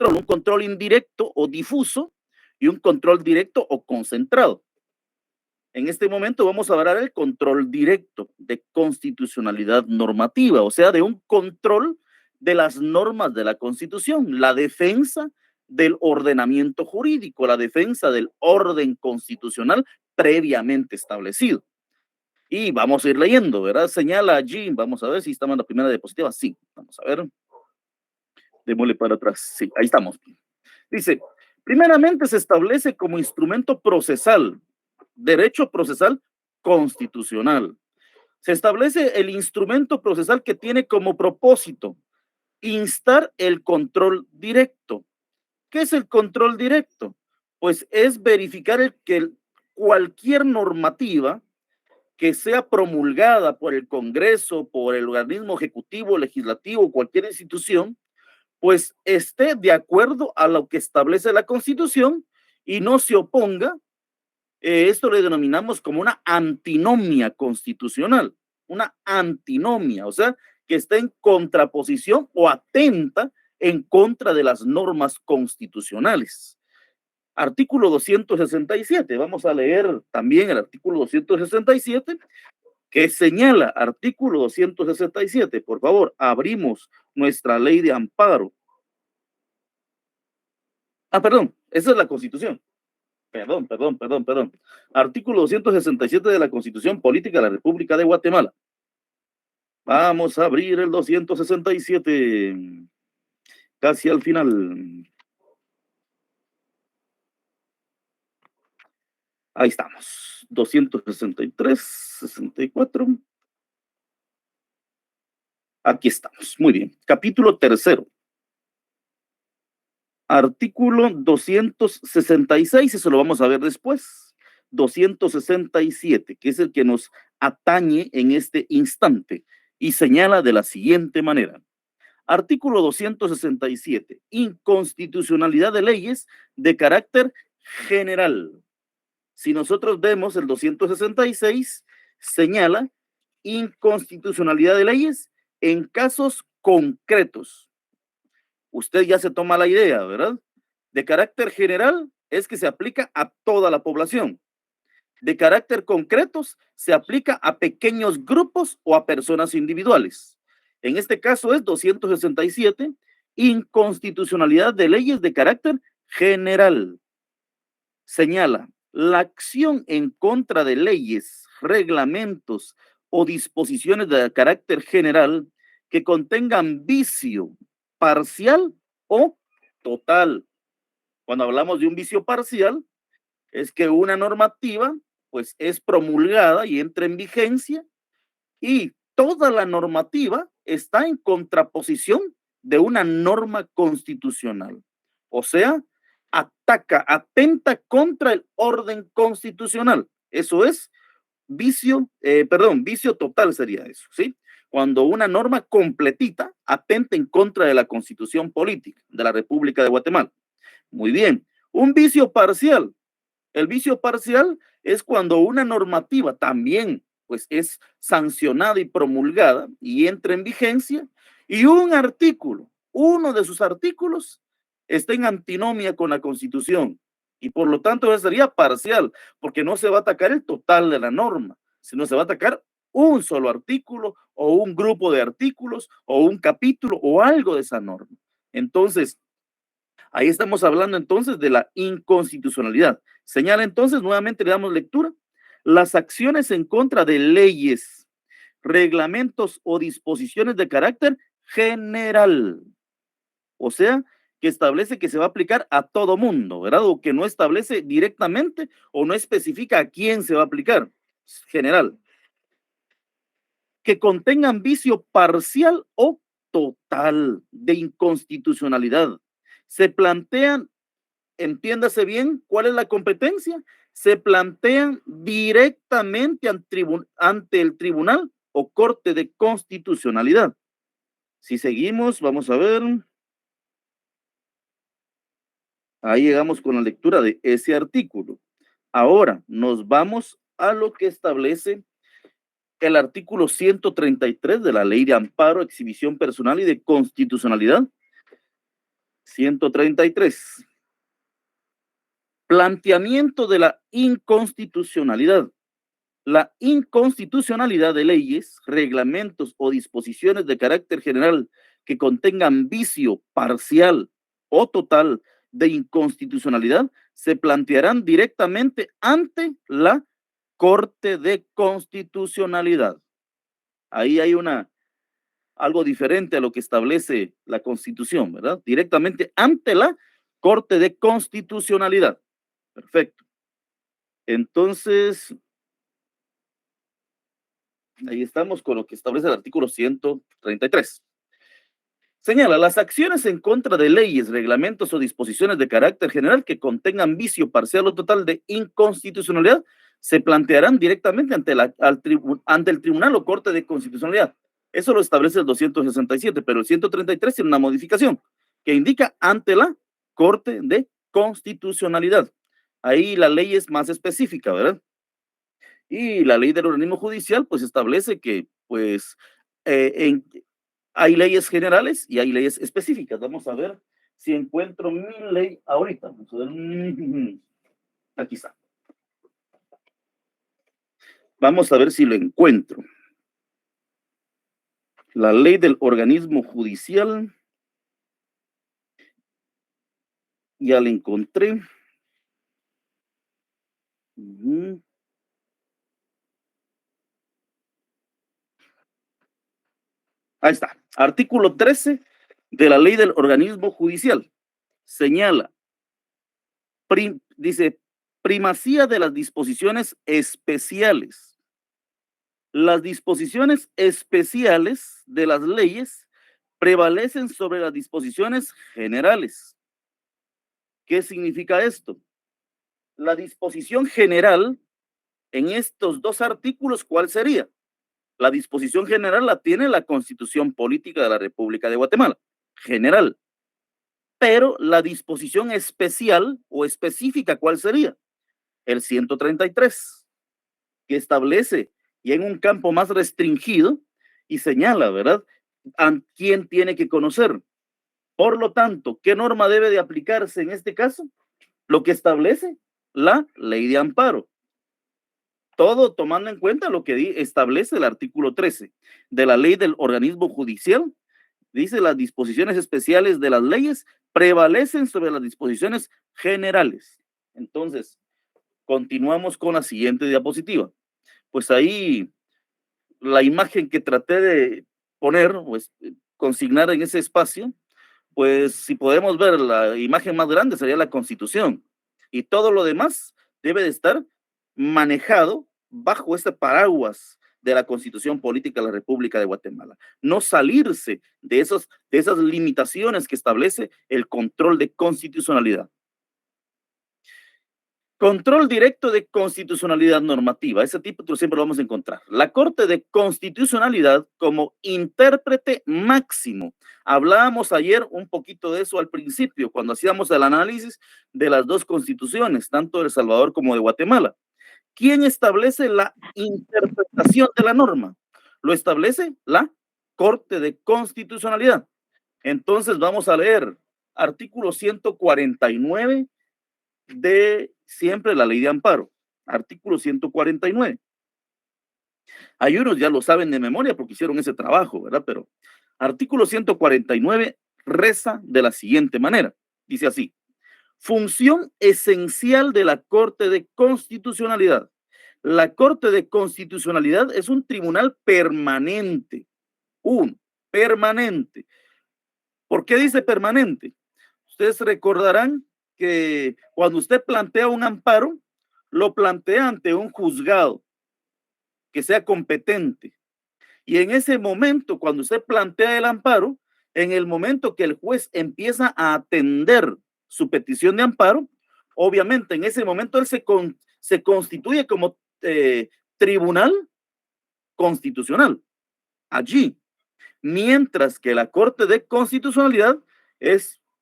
un control indirecto o difuso y un control directo o concentrado. En este momento vamos a hablar del control directo de constitucionalidad normativa, o sea, de un control de las normas de la Constitución, la defensa del ordenamiento jurídico, la defensa del orden constitucional previamente establecido. Y vamos a ir leyendo, ¿verdad? Señala allí, vamos a ver si estamos en la primera diapositiva. Sí, vamos a ver. Démosle para atrás. Sí, ahí estamos. Dice, primeramente se establece como instrumento procesal, derecho procesal constitucional. Se establece el instrumento procesal que tiene como propósito instar el control directo. ¿Qué es el control directo? Pues es verificar que cualquier normativa que sea promulgada por el Congreso, por el organismo ejecutivo, legislativo, cualquier institución, pues esté de acuerdo a lo que establece la Constitución y no se oponga. Esto le denominamos como una antinomia constitucional, una antinomia, o sea, que está en contraposición o atenta en contra de las normas constitucionales. Artículo 267, vamos a leer también el artículo 267, que señala, artículo 267, por favor, abrimos nuestra ley de amparo. Perdón, esa es la Constitución. Perdón. Artículo 267 de la Constitución Política de la República de Guatemala. Vamos a abrir el 267, casi al final. Ahí estamos, 263, 64. Aquí estamos, muy bien. Capítulo tercero. Artículo 266, eso lo vamos a ver después. 267, que es el que nos atañe en este instante y señala de la siguiente manera. Artículo 267, inconstitucionalidad de leyes de carácter general. Si nosotros vemos el 266, señala inconstitucionalidad de leyes en casos concretos. Usted ya se toma la idea, ¿verdad? De carácter general es que se aplica a toda la población. De carácter concretos se aplica a pequeños grupos o a personas individuales. En este caso es 267, inconstitucionalidad de leyes de carácter general. Señala, la acción en contra de leyes, reglamentos o disposiciones de carácter general que contengan vicio parcial o total. Cuando hablamos de un vicio parcial, es que una normativa pues es promulgada y entra en vigencia y toda la normativa está en contraposición de una norma constitucional. O sea, atenta contra el orden constitucional. Eso es vicio total sería eso, ¿sí? Cuando una norma completita atenta en contra de la Constitución política de la República de Guatemala. Muy bien. Un vicio parcial. El vicio parcial es cuando una normativa también pues es sancionada y promulgada y entra en vigencia y un artículo, uno de sus artículos está en antinomia con la Constitución y por lo tanto eso sería parcial porque no se va a atacar el total de la norma, sino se va a atacar un solo artículo o un grupo de artículos o un capítulo o algo de esa norma. Entonces, ahí estamos hablando entonces de la inconstitucionalidad. Señala entonces, nuevamente le damos lectura, las acciones en contra de leyes, reglamentos o disposiciones de carácter general. O sea, que establece que se va a aplicar a todo mundo, ¿verdad? O que no establece directamente o no especifica a quién se va a aplicar. General. Que contengan vicio parcial o total de inconstitucionalidad. Se plantean, entiéndase bien, ¿cuál es la competencia? Se plantean directamente ante el tribunal o corte de constitucionalidad. Si seguimos, vamos a ver. Ahí llegamos con la lectura de ese artículo. Ahora nos vamos a lo que establece el artículo 133 de la Ley de Amparo, Exhibición Personal y de Constitucionalidad. 133. Planteamiento de la inconstitucionalidad. La inconstitucionalidad de leyes, reglamentos o disposiciones de carácter general que contengan vicio parcial o total de inconstitucionalidad se plantearán directamente ante la Corte de Constitucionalidad. Ahí hay algo diferente a lo que establece la Constitución, ¿verdad? Directamente ante la Corte de Constitucionalidad. Perfecto. Entonces, ahí estamos con lo que establece el artículo 133. Señala, las acciones en contra de leyes, reglamentos o disposiciones de carácter general que contengan vicio parcial o total de inconstitucionalidad se plantearán directamente ante el Tribunal o Corte de Constitucionalidad. Eso lo establece el 267, pero el 133 tiene una modificación que indica ante la Corte de Constitucionalidad. Ahí la ley es más específica, ¿verdad? Y la ley del organismo judicial, pues establece que, pues, hay leyes generales y hay leyes específicas. Vamos a ver si encuentro mi ley ahorita. Vamos a ver. Aquí está. Vamos a ver si lo encuentro. La ley del organismo judicial. Ya la encontré. Ahí está. Artículo 13 de la ley del organismo judicial. Señala, dice, primacía de las disposiciones especiales. Las disposiciones especiales de las leyes prevalecen sobre las disposiciones generales. ¿Qué significa esto? La disposición general en estos dos artículos, ¿cuál sería? La disposición general la tiene la Constitución Política de la República de Guatemala, general. Pero la disposición especial o específica, ¿cuál sería? El 133, que establece y en un campo más restringido y señala, ¿verdad?, a quién tiene que conocer. Por lo tanto, ¿qué norma debe de aplicarse en este caso? Lo que establece la ley de amparo. Todo tomando en cuenta lo que establece el artículo 13 de la ley del organismo judicial. Dice, las disposiciones especiales de las leyes prevalecen sobre las disposiciones generales. Entonces, continuamos con la siguiente diapositiva. Pues ahí la imagen que traté de poner, pues consignar en ese espacio, pues si podemos ver la imagen más grande sería la Constitución, y todo lo demás debe de estar manejado bajo este paraguas de la Constitución Política de la República de Guatemala. No salirse de esas limitaciones que establece el control de constitucionalidad. Control directo de constitucionalidad normativa. Ese título siempre lo vamos a encontrar. La Corte de Constitucionalidad como intérprete máximo. Hablábamos ayer un poquito de eso al principio, cuando hacíamos el análisis de las dos constituciones, tanto de El Salvador como de Guatemala. ¿Quién establece la interpretación de la norma? Lo establece la Corte de Constitucionalidad. Entonces vamos a leer artículo 149 de siempre la ley de amparo, artículo 149. Hay unos ya lo saben de memoria porque hicieron ese trabajo, ¿verdad? Pero artículo 149 reza de la siguiente manera. Dice así: función esencial de la Corte de Constitucionalidad. La Corte de Constitucionalidad es un tribunal permanente. Permanente. ¿Por qué dice permanente? Ustedes recordarán que cuando usted plantea un amparo, lo plantea ante un juzgado que sea competente. Y en ese momento, cuando usted plantea el amparo, en el momento que el juez empieza a atender su petición de amparo, obviamente en ese momento él se constituye como tribunal constitucional allí, mientras que la Corte de Constitucionalidad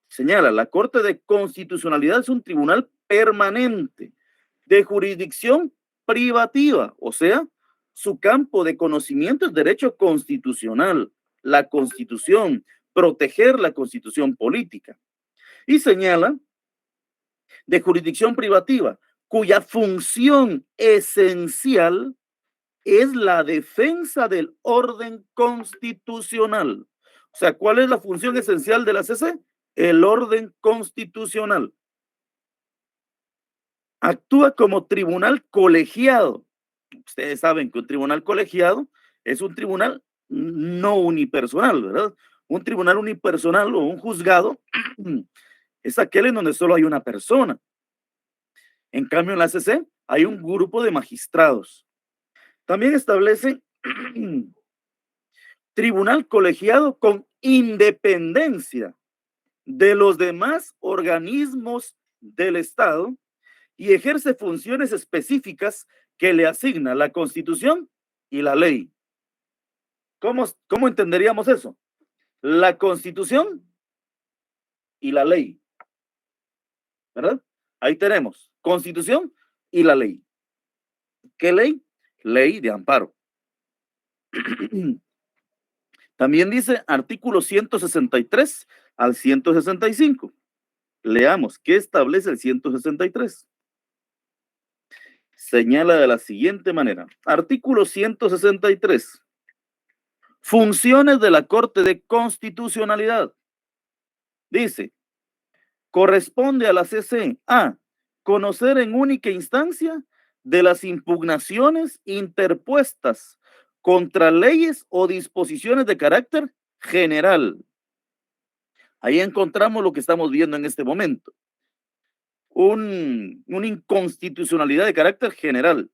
señala, la Corte de Constitucionalidad es un tribunal permanente de jurisdicción privativa, o sea, su campo de conocimiento es derecho constitucional, la Constitución, proteger la Constitución política. Y señala de jurisdicción privativa, cuya función esencial es la defensa del orden constitucional. O sea, ¿cuál es la función esencial de la CC? El orden constitucional. Actúa como tribunal colegiado. Ustedes saben que un tribunal colegiado es un tribunal no unipersonal, ¿verdad? Un tribunal unipersonal o un juzgado es aquel en donde solo hay una persona. En cambio, en la CC hay un grupo de magistrados. También establece tribunal colegiado con independencia de los demás organismos del Estado y ejerce funciones específicas que le asigna la Constitución y la ley. ¿Cómo entenderíamos eso? La Constitución y la ley, ¿verdad? Ahí tenemos Constitución y la ley. ¿Qué ley? Ley de amparo. También dice artículo 163 al 165. Leamos, ¿qué establece el 163? Señala de la siguiente manera. Artículo 163. Funciones de la Corte de Constitucionalidad. Dice, corresponde a la CC a conocer en única instancia de las impugnaciones interpuestas contra leyes o disposiciones de carácter general. Ahí encontramos lo que estamos viendo en este momento. Una inconstitucionalidad de carácter general,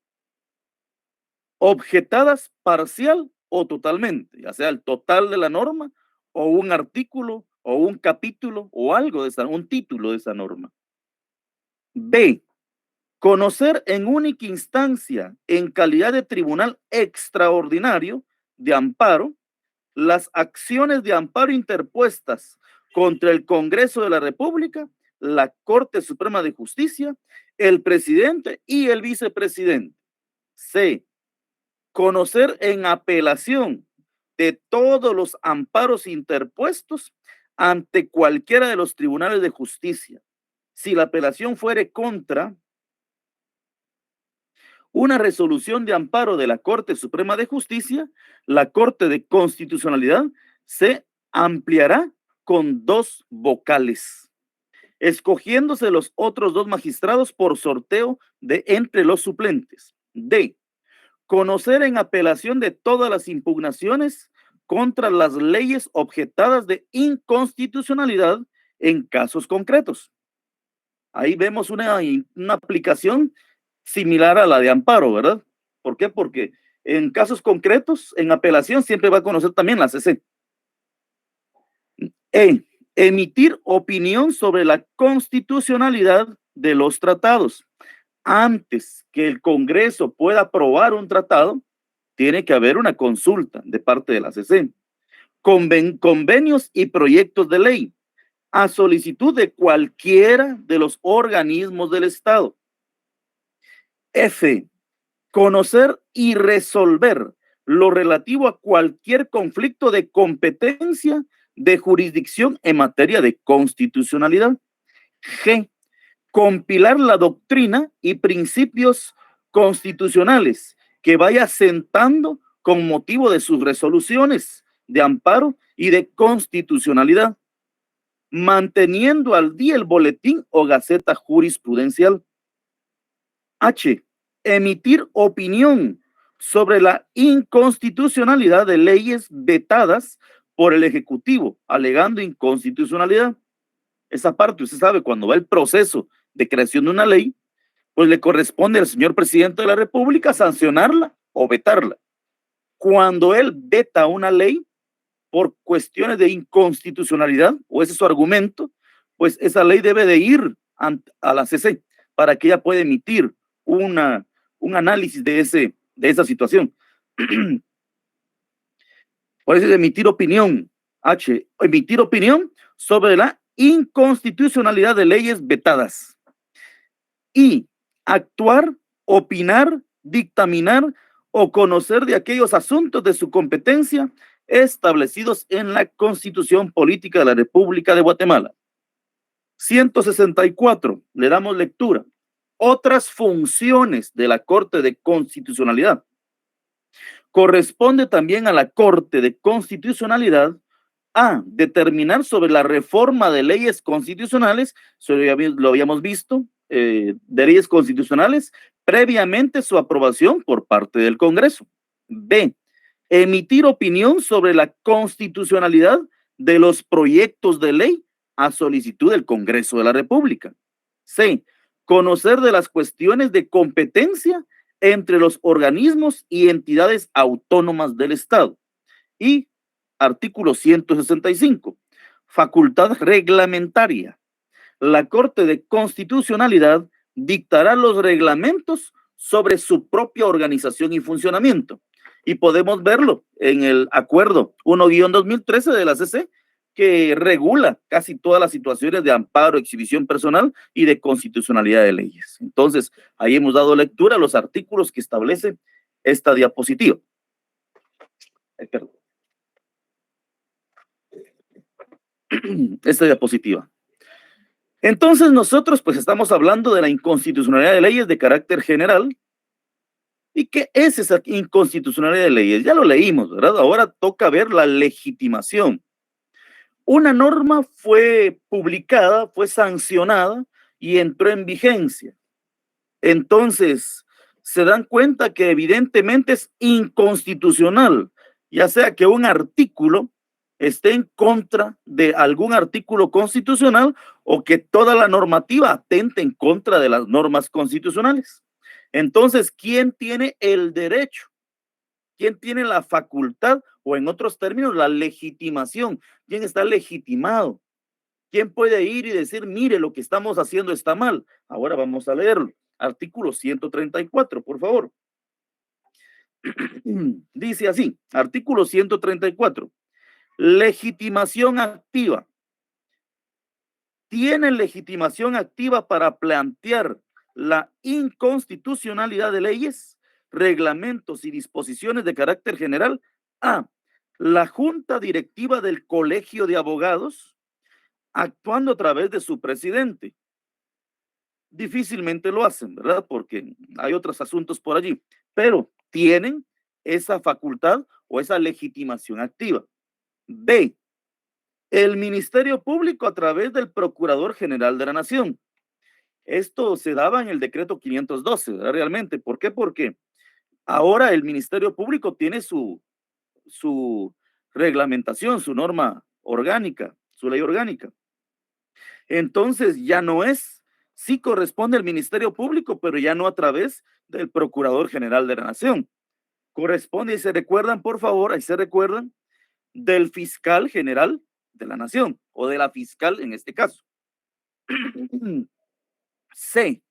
objetadas parcial o totalmente, ya sea el total de la norma o un artículo o un capítulo o algo de un título de esa norma. B, conocer en única instancia, en calidad de tribunal extraordinario de amparo, las acciones de amparo interpuestas contra el Congreso de la República, la Corte Suprema de Justicia, el presidente y el vicepresidente. C, conocer en apelación de todos los amparos interpuestos ante cualquiera de los tribunales de justicia. Si la apelación fuere contra una resolución de amparo de la Corte Suprema de Justicia, la Corte de Constitucionalidad se ampliará con 2 vocales, escogiéndose los otros 2 magistrados por sorteo de entre los suplentes. D, conocer en apelación de todas las impugnaciones contra las leyes objetadas de inconstitucionalidad en casos concretos. Ahí vemos una aplicación similar a la de amparo, ¿verdad? ¿Por qué? Porque en casos concretos, en apelación, siempre va a conocer también la CC. E, emitir opinión sobre la constitucionalidad de los tratados. Antes que el Congreso pueda aprobar un tratado, tiene que haber una consulta de parte de la CC. Convenios y proyectos de ley a solicitud de cualquiera de los organismos del Estado. F, conocer y resolver lo relativo a cualquier conflicto de competencia de jurisdicción en materia de constitucionalidad. G, compilar la doctrina y principios constitucionales que vaya sentando con motivo de sus resoluciones de amparo y de constitucionalidad, manteniendo al día el boletín o gaceta jurisprudencial. H, emitir opinión sobre la inconstitucionalidad de leyes vetadas por el Ejecutivo, alegando inconstitucionalidad. Esa parte, usted sabe, cuando va el proceso de creación de una ley, pues le corresponde al señor presidente de la República sancionarla o vetarla. Cuando él veta una ley por cuestiones de inconstitucionalidad, o ese es su argumento, pues esa ley debe de ir a la CC para que ella pueda emitir un análisis de esa situación. Por eso es emitir opinión. H, emitir opinión sobre la inconstitucionalidad de leyes vetadas. Y actuar, opinar, dictaminar o conocer de aquellos asuntos de su competencia establecidos en la Constitución Política de la República de Guatemala. 164, le damos lectura. Otras funciones de la Corte de Constitucionalidad. Corresponde también a la Corte de Constitucionalidad a determinar sobre la reforma de leyes constitucionales, lo habíamos visto, de leyes constitucionales, previamente su aprobación por parte del Congreso. B, emitir opinión sobre la constitucionalidad de los proyectos de ley a solicitud del Congreso de la República. C, conocer de las cuestiones de competencia entre los organismos y entidades autónomas del Estado. Y artículo 165, facultad reglamentaria. La Corte de Constitucionalidad dictará los reglamentos sobre su propia organización y funcionamiento. Y podemos verlo en el acuerdo 1-2013 de la CC, que regula casi todas las situaciones de amparo, exhibición personal y de constitucionalidad de leyes. Entonces, ahí hemos dado lectura a los artículos que establece esta diapositiva. Perdón. Esta diapositiva. Entonces, nosotros pues estamos hablando de la inconstitucionalidad de leyes de carácter general. ¿Y qué es esa inconstitucionalidad de leyes? Ya lo leímos, ¿verdad? Ahora toca ver la legitimación. Una norma fue publicada, fue sancionada y entró en vigencia. Entonces, se dan cuenta que evidentemente es inconstitucional, ya sea que un artículo esté en contra de algún artículo constitucional o que toda la normativa atente en contra de las normas constitucionales. Entonces, ¿quién tiene el derecho? ¿Quién tiene la facultad o en otros términos la legitimación? ¿Quién está legitimado? ¿Quién puede ir y decir, mire, lo que estamos haciendo está mal? Ahora vamos a leerlo. Artículo 134, por favor. Dice así, artículo 134. Legitimación activa. Tiene legitimación activa para plantear la inconstitucionalidad de leyes, reglamentos y disposiciones de carácter general a la Junta Directiva del Colegio de Abogados, actuando a través de su presidente. Difícilmente lo hacen, ¿verdad? Porque hay otros asuntos por allí, pero tienen esa facultad o esa legitimación activa. B, el Ministerio Público a través del Procurador General de la Nación. Esto se daba en el decreto 512, ¿verdad? Realmente. ¿Por qué? Porque ahora el Ministerio Público tiene su reglamentación, su norma orgánica, su ley orgánica. Entonces ya no es, sí corresponde al Ministerio Público, pero ya no a través del Procurador General de la Nación. Corresponde, y se recuerdan, por favor, ahí se recuerdan, del Fiscal General de la Nación, o de la fiscal en este caso. C,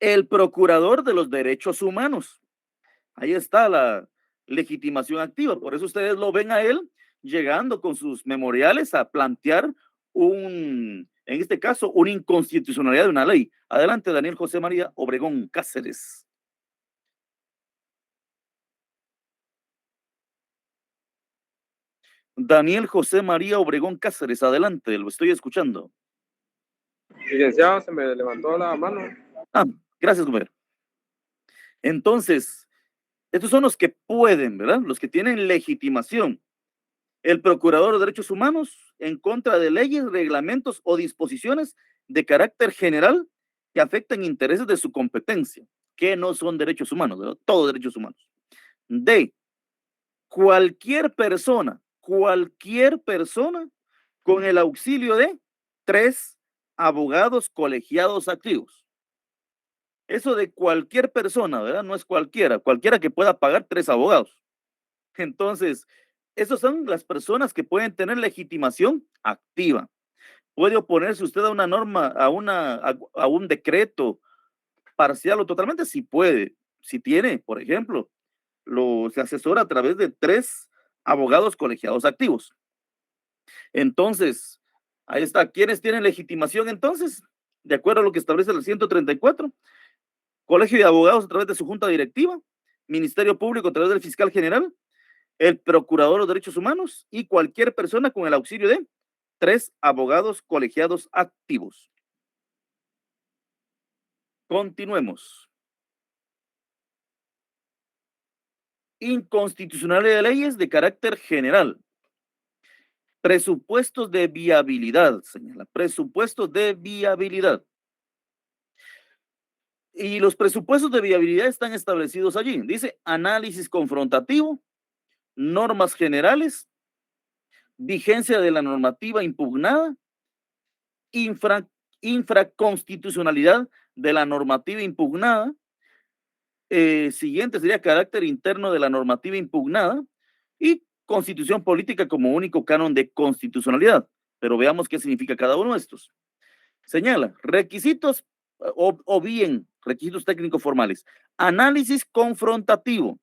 el Procurador de los Derechos Humanos. Ahí está la legitimación activa. Por eso ustedes lo ven a él llegando con sus memoriales a plantear en este caso, una inconstitucionalidad de una ley. Adelante, Daniel José María Obregón Cáceres. Daniel José María Obregón Cáceres, adelante, lo estoy escuchando. Licenciado, se me levantó la mano. Gracias, compañero. Entonces, estos son los que pueden, ¿verdad? Los que tienen legitimación. El Procurador de Derechos Humanos en contra de leyes, reglamentos o disposiciones de carácter general que afecten intereses de su competencia, que no son derechos humanos, ¿verdad? Todos derechos humanos. D, cualquier persona con el auxilio de 3 abogados colegiados activos. Eso de cualquier persona, ¿verdad? No es cualquiera que pueda pagar 3 abogados. Entonces, esas son las personas que pueden tener legitimación activa. Puede oponerse usted a una norma, a un decreto parcial o totalmente, si puede, si tiene, por ejemplo, se asesora a través de 3 abogados colegiados activos. Entonces, ahí está. ¿Quiénes tienen legitimación entonces? De acuerdo a lo que establece el 134, Colegio de Abogados a través de su junta directiva, Ministerio Público a través del Fiscal General, el Procurador de los Derechos Humanos y cualquier persona con el auxilio de 3 abogados colegiados activos. Continuemos. Inconstitucionalidad de leyes de carácter general. Presupuestos de viabilidad, señala. Presupuestos de viabilidad. Y los presupuestos de viabilidad están establecidos allí. Dice análisis confrontativo, normas generales, vigencia de la normativa impugnada, infraconstitucionalidad de la normativa impugnada. Siguiente sería carácter interno de la normativa impugnada y constitución política como único canon de constitucionalidad. Pero veamos qué significa cada uno de estos. Señala requisitos o bien requisitos técnicos formales. Análisis confrontativo.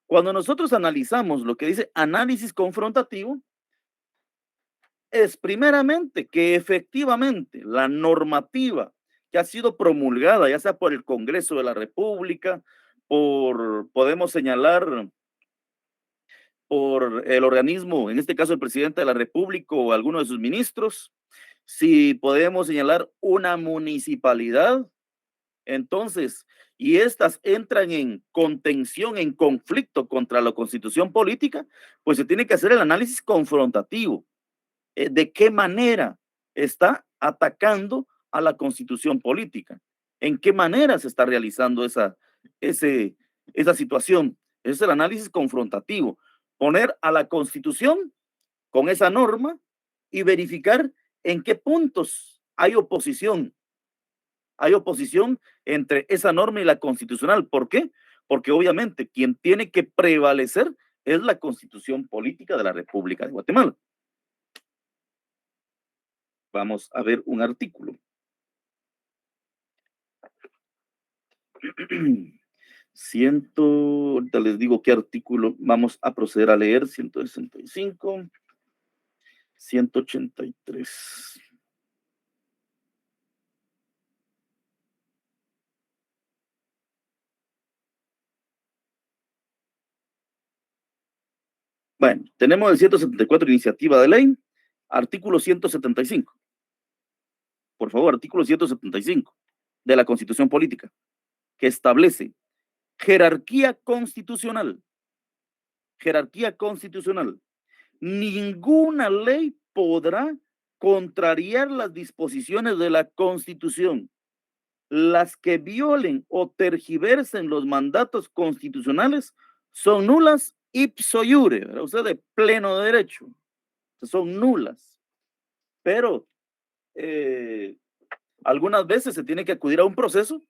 Cuando nosotros analizamos lo que dice análisis confrontativo, es primeramente que efectivamente la normativa que ha sido promulgada, ya sea por el Congreso de la República, podemos señalar, por el organismo, en este caso el presidente de la República o alguno de sus ministros, si podemos señalar una municipalidad, entonces, y estas entran en contención, en conflicto contra la Constitución política, pues se tiene que hacer el análisis confrontativo. ¿De qué manera está atacando a la Constitución política? ¿En qué manera se está realizando esa situación? Es el análisis confrontativo. Poner a la Constitución con esa norma y verificar en qué puntos hay oposición. Hay oposición entre esa norma y la constitucional. ¿Por qué? Porque obviamente quien tiene que prevalecer es la Constitución política de la República de Guatemala. Vamos a ver un artículo. Ahorita les digo qué artículo vamos a proceder a leer. 165, 183. Bueno, tenemos el 174, iniciativa de ley, artículo 175. Por favor, artículo 175 de la Constitución Política, que establece jerarquía constitucional. Jerarquía constitucional. Ninguna ley podrá contrariar las disposiciones de la Constitución. Las que violen o tergiversen los mandatos constitucionales son nulas ipso iure, o sea, de pleno derecho. Son nulas. Pero algunas veces se tiene que acudir a un proceso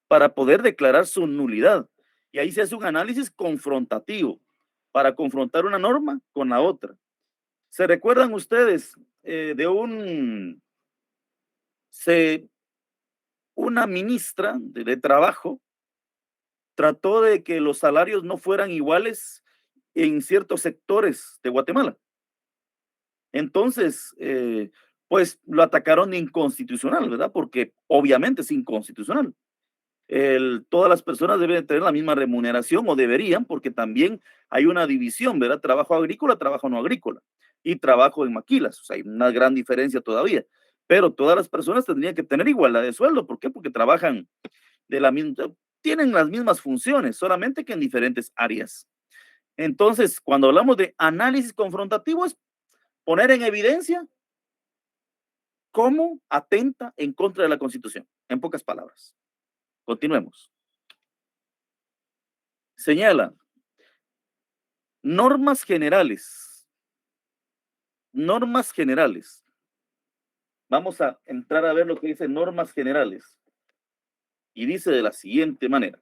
para poder declarar su nulidad. Y ahí se hace un análisis confrontativo para confrontar una norma con la otra. ¿Se recuerdan ustedes de una ministra de trabajo trató de que los salarios no fueran iguales en ciertos sectores de Guatemala? Entonces, pues lo atacaron de inconstitucional, ¿verdad? Porque obviamente es inconstitucional. Todas las personas deben tener la misma remuneración o deberían, porque también hay una división, ¿verdad? Trabajo agrícola, trabajo no agrícola y trabajo en maquilas. O sea, hay una gran diferencia todavía, pero todas las personas tendrían que tener igualdad de sueldo. ¿Por qué? Porque trabajan tienen las mismas funciones, solamente que en diferentes áreas. Entonces, cuando hablamos de análisis confrontativo, es poner en evidencia cómo atenta en contra de la Constitución, en pocas palabras. Continuemos. Señala normas generales. Normas generales. Vamos a entrar a ver lo que dice normas generales. Y dice de la siguiente manera.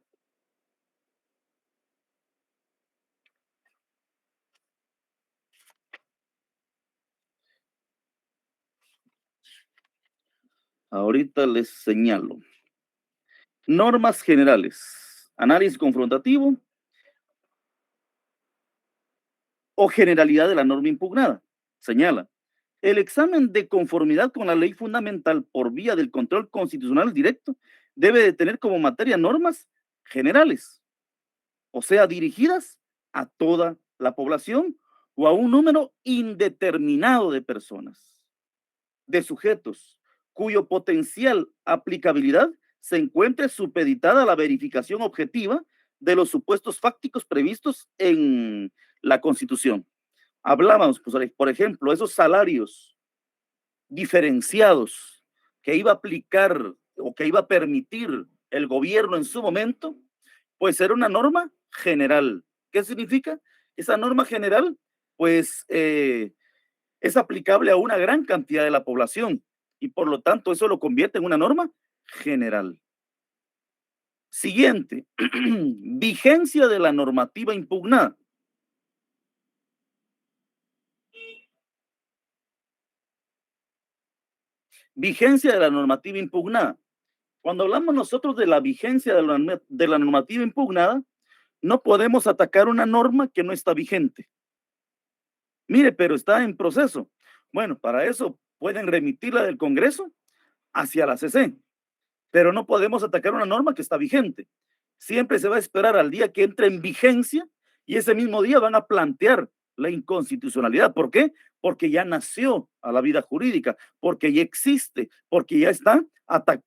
Ahorita les señalo. Normas generales. Análisis confrontativo o generalidad de la norma impugnada. Señala. El examen de conformidad con la ley fundamental por vía del control constitucional directo debe de tener como materia normas generales, o sea, dirigidas a toda la población o a un número indeterminado de personas, de sujetos, cuyo potencial aplicabilidad se encuentre supeditada a la verificación objetiva de los supuestos fácticos previstos en la Constitución. Hablábamos, pues, por ejemplo, esos salarios diferenciados que iba a aplicar o que iba a permitir el gobierno en su momento, pues era una norma general. ¿Qué significa? Esa norma general, pues es aplicable a una gran cantidad de la población y por lo tanto eso lo convierte en una norma general. Siguiente, vigencia de la normativa impugnada. Vigencia de la normativa impugnada. Cuando hablamos nosotros de la vigencia de la normativa impugnada, no podemos atacar una norma que no está vigente. Mire, pero está en proceso. Bueno, para eso pueden remitirla del Congreso hacia la CC, pero no podemos atacar una norma que está vigente. Siempre se va a esperar al día que entre en vigencia y ese mismo día van a plantear la inconstitucionalidad. ¿Por qué? Porque ya nació a la vida jurídica, porque ya existe, porque ya está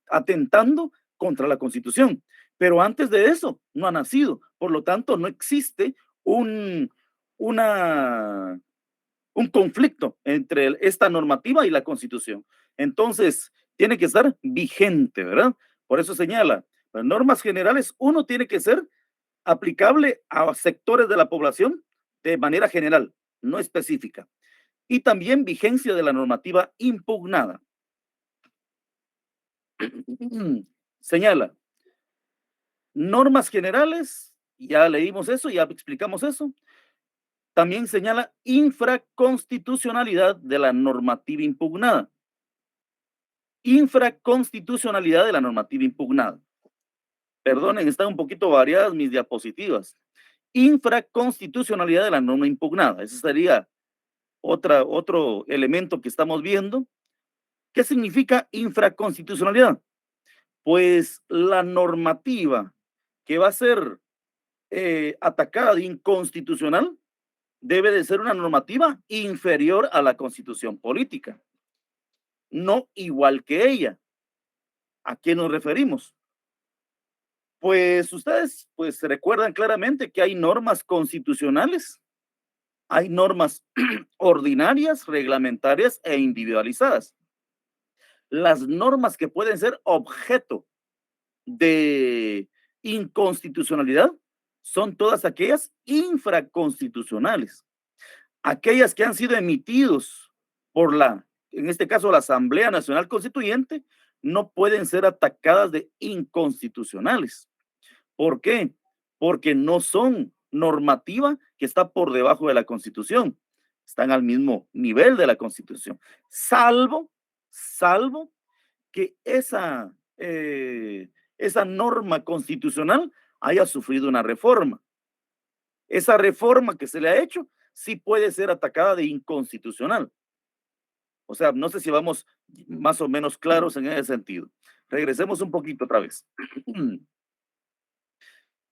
atentando contra la Constitución. Pero antes de eso no ha nacido. Por lo tanto, no existe una, un conflicto entre esta normativa y la Constitución. Entonces, tiene que estar vigente, ¿verdad? Por eso señala, las normas generales, uno tiene que ser aplicable a sectores de la población de manera general, no específica. Y también vigencia de la normativa impugnada. Señala, normas generales, ya leímos eso, ya explicamos eso. También señala infraconstitucionalidad de la normativa impugnada. Infraconstitucionalidad de la normativa impugnada. Perdonen, están un poquito variadas mis diapositivas. Infraconstitucionalidad de la norma impugnada. Ese sería otro elemento que estamos viendo. ¿Qué significa infraconstitucionalidad? Pues la normativa que va a ser atacada de inconstitucional debe de ser una normativa inferior a la Constitución política, no igual que ella. ¿A qué nos referimos? Pues ustedes pues se recuerdan claramente que hay normas constitucionales, hay normas ordinarias, reglamentarias e individualizadas. Las normas que pueden ser objeto de inconstitucionalidad son todas aquellas infraconstitucionales, aquellas que han sido emitidos por en este caso, la Asamblea Nacional Constituyente, no pueden ser atacadas de inconstitucionales. ¿Por qué? Porque no son normativa que está por debajo de la Constitución, están al mismo nivel de la Constitución, salvo que esa norma constitucional haya sufrido una reforma. Esa reforma que se le ha hecho sí puede ser atacada de inconstitucional. O sea, no sé si vamos más o menos claros en ese sentido. Regresemos un poquito otra vez.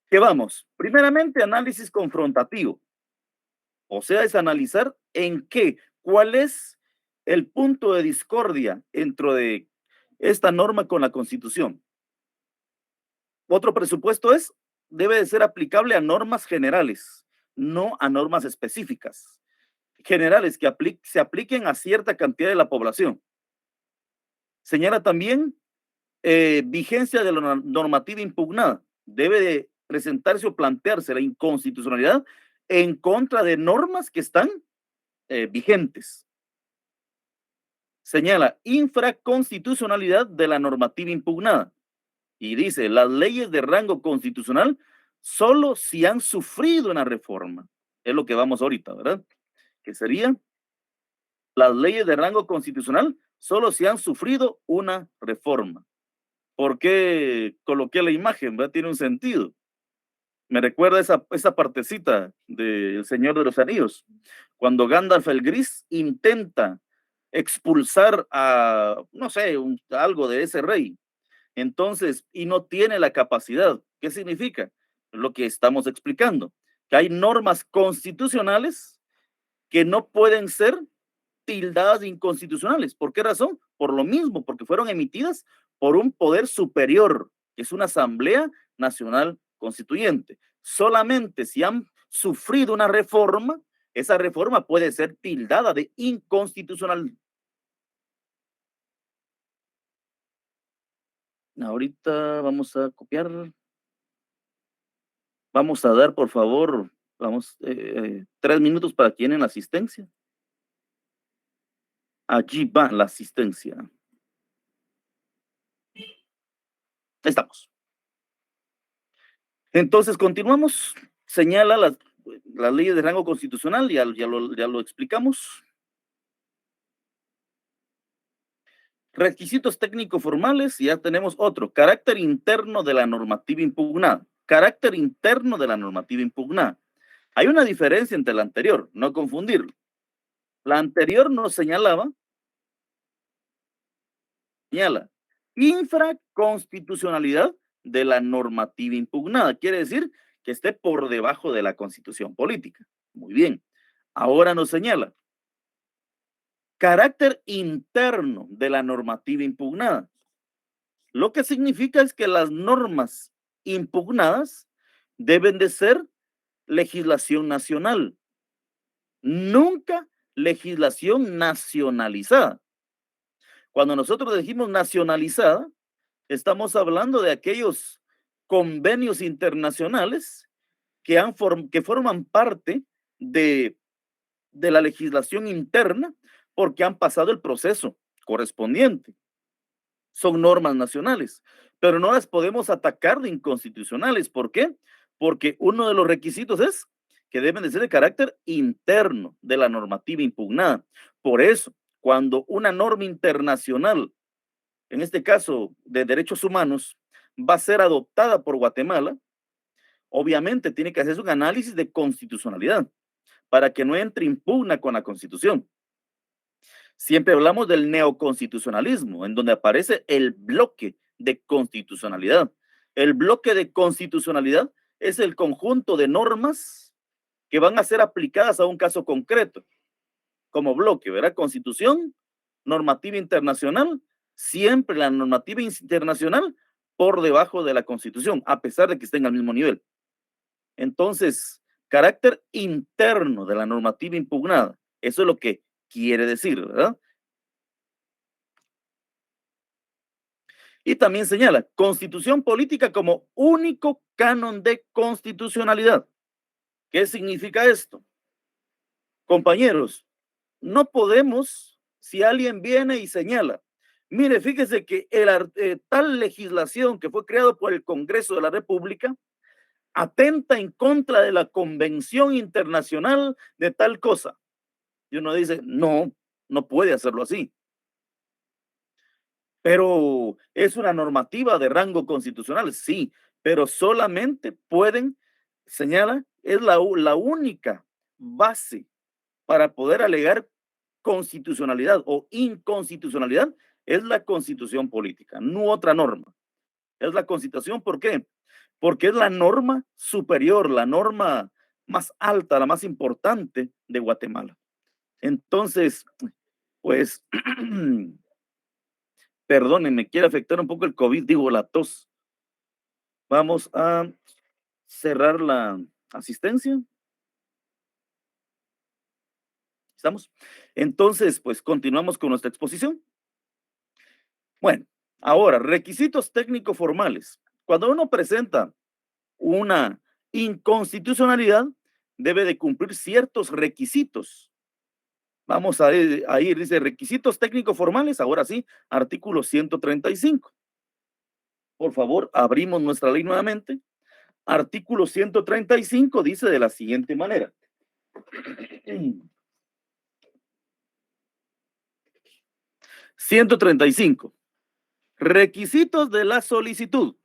¿Qué vamos? Primeramente, análisis confrontativo. O sea, es analizar cuál es el punto de discordia entre esta norma con la Constitución. Otro presupuesto debe de ser aplicable a normas generales, no a normas específicas. Generales que se apliquen a cierta cantidad de la población. Señala también vigencia de la normativa impugnada. Debe de presentarse o plantearse la inconstitucionalidad en contra de normas que están vigentes. Señala infraconstitucionalidad de la normativa impugnada. Y dice, las leyes de rango constitucional solo si han sufrido una reforma. Es lo que vamos ahorita, ¿verdad? Que serían las leyes de rango constitucional solo si han sufrido una reforma. ¿Por qué coloqué la imagen? ¿Verdad? Tiene un sentido. Me recuerda esa partecita del Señor de los Anillos, cuando Gandalf el Gris intenta expulsar a, no sé, algo de ese rey. Entonces, y no tiene la capacidad. ¿Qué significa? Lo que estamos explicando, que hay normas constitucionales que no pueden ser tildadas de inconstitucionales. ¿Por qué razón? Por lo mismo, porque fueron emitidas por un poder superior, que es una Asamblea Nacional Constituyente. Solamente si han sufrido una reforma, esa reforma puede ser tildada de inconstitucional. Ahorita vamos a copiar. Vamos a dar, por favor, 3 minutos para quien en la asistencia. Allí va la asistencia. Estamos. Entonces, continuamos. Señala las leyes de rango constitucional, ya lo explicamos. Requisitos técnico-formales, ya tenemos otro. Carácter interno de la normativa impugnada. Carácter interno de la normativa impugnada. Hay una diferencia entre la anterior, no confundirlo. La anterior nos señala infraconstitucionalidad de la normativa impugnada. Quiere decir que esté por debajo de la Constitución política. Muy bien. Ahora nos señala carácter interno de la normativa impugnada. Lo que significa es que las normas impugnadas deben de ser legislación nacional, nunca legislación nacionalizada. Cuando nosotros decimos nacionalizada, estamos hablando de aquellos convenios internacionales que forman parte de la legislación interna porque han pasado el proceso correspondiente. Son normas nacionales, pero no las podemos atacar de inconstitucionales. ¿Por qué? Porque uno de los requisitos es que deben de ser de carácter interno de la normativa impugnada. Por eso, cuando una norma internacional, en este caso de derechos humanos, va a ser adoptada por Guatemala, obviamente tiene que hacerse un análisis de constitucionalidad para que no entre impugna con la Constitución. Siempre hablamos del neoconstitucionalismo, en donde aparece el bloque de constitucionalidad. El bloque de constitucionalidad es el conjunto de normas que van a ser aplicadas a un caso concreto, como bloque, ¿verdad? Constitución, normativa internacional, siempre la normativa internacional por debajo de la Constitución, a pesar de que estén al mismo nivel. Entonces, carácter interno de la normativa impugnada, eso es lo que quiere decir, ¿verdad? Y también señala constitución política como único canon de constitucionalidad. ¿Qué significa esto? Compañeros, no podemos, si alguien viene y señala, mire, fíjese que tal legislación que fue creada por el Congreso de la República atenta en contra de la Convención Internacional de tal cosa. Y uno dice, no, no puede hacerlo así. Pero es una normativa de rango constitucional, sí, pero solamente pueden, señala, es la única base para poder alegar constitucionalidad o inconstitucionalidad, es la constitución política, no otra norma. Es la constitución, ¿por qué? Porque es la norma superior, la norma más alta, la más importante de Guatemala. Entonces, pues, perdónenme, quiere afectar un poco el COVID, digo, la tos. Vamos a cerrar la asistencia. ¿Estamos? Entonces, pues continuamos con nuestra exposición. Bueno, ahora, requisitos técnicos formales. Cuando uno presenta una inconstitucionalidad, debe de cumplir ciertos requisitos. Vamos a ir, dice, requisitos técnicos formales, ahora sí, artículo 135. Por favor, abrimos nuestra ley nuevamente. Artículo 135 dice de la siguiente manera. 135. Requisitos de la solicitud.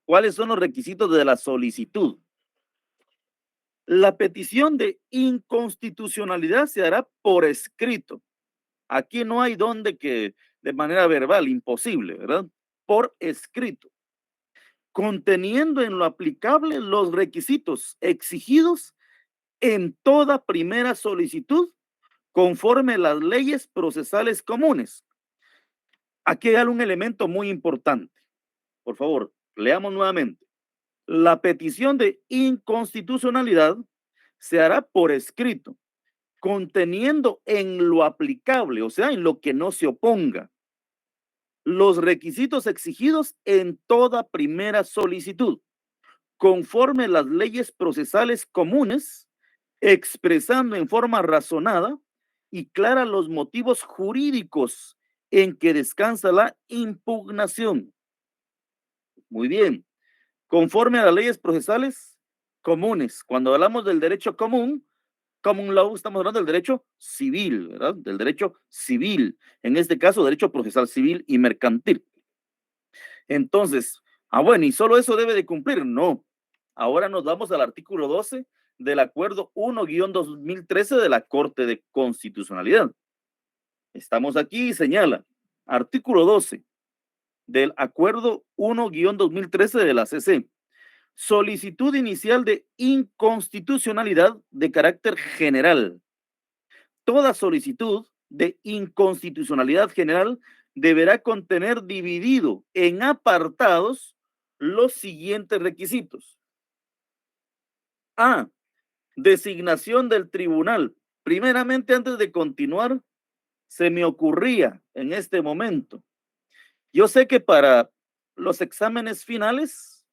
¿Cuáles son los requisitos de la solicitud? La petición de inconstitucionalidad se hará por escrito. Aquí no hay donde que de manera verbal, imposible, ¿verdad? Por escrito. Conteniendo en lo aplicable los requisitos exigidos en toda primera solicitud conforme las leyes procesales comunes. Aquí hay un elemento muy importante. Por favor, leamos nuevamente. La petición de inconstitucionalidad se hará por escrito, conteniendo en lo aplicable, o sea, en lo que no se oponga, los requisitos exigidos en toda primera solicitud, conforme las leyes procesales comunes, expresando en forma razonada y clara los motivos jurídicos en que descansa la impugnación. Muy bien. Conforme a las leyes procesales comunes. Cuando hablamos del derecho común, common law, estamos hablando del derecho civil, ¿verdad? Del derecho civil. En este caso, derecho procesal civil y mercantil. Entonces, bueno, ¿y solo eso debe de cumplir? No. Ahora nos vamos al artículo 12 del acuerdo 1-2013 de la Corte de Constitucionalidad. Estamos aquí y señala, artículo 12 del acuerdo 1-2013 de la CC. Solicitud inicial de inconstitucionalidad de carácter general. Toda solicitud de inconstitucionalidad general deberá contener dividido en apartados los siguientes requisitos. A. Designación del tribunal. Primeramente, antes de continuar, se me ocurría en este momento. Yo sé que para los exámenes finales,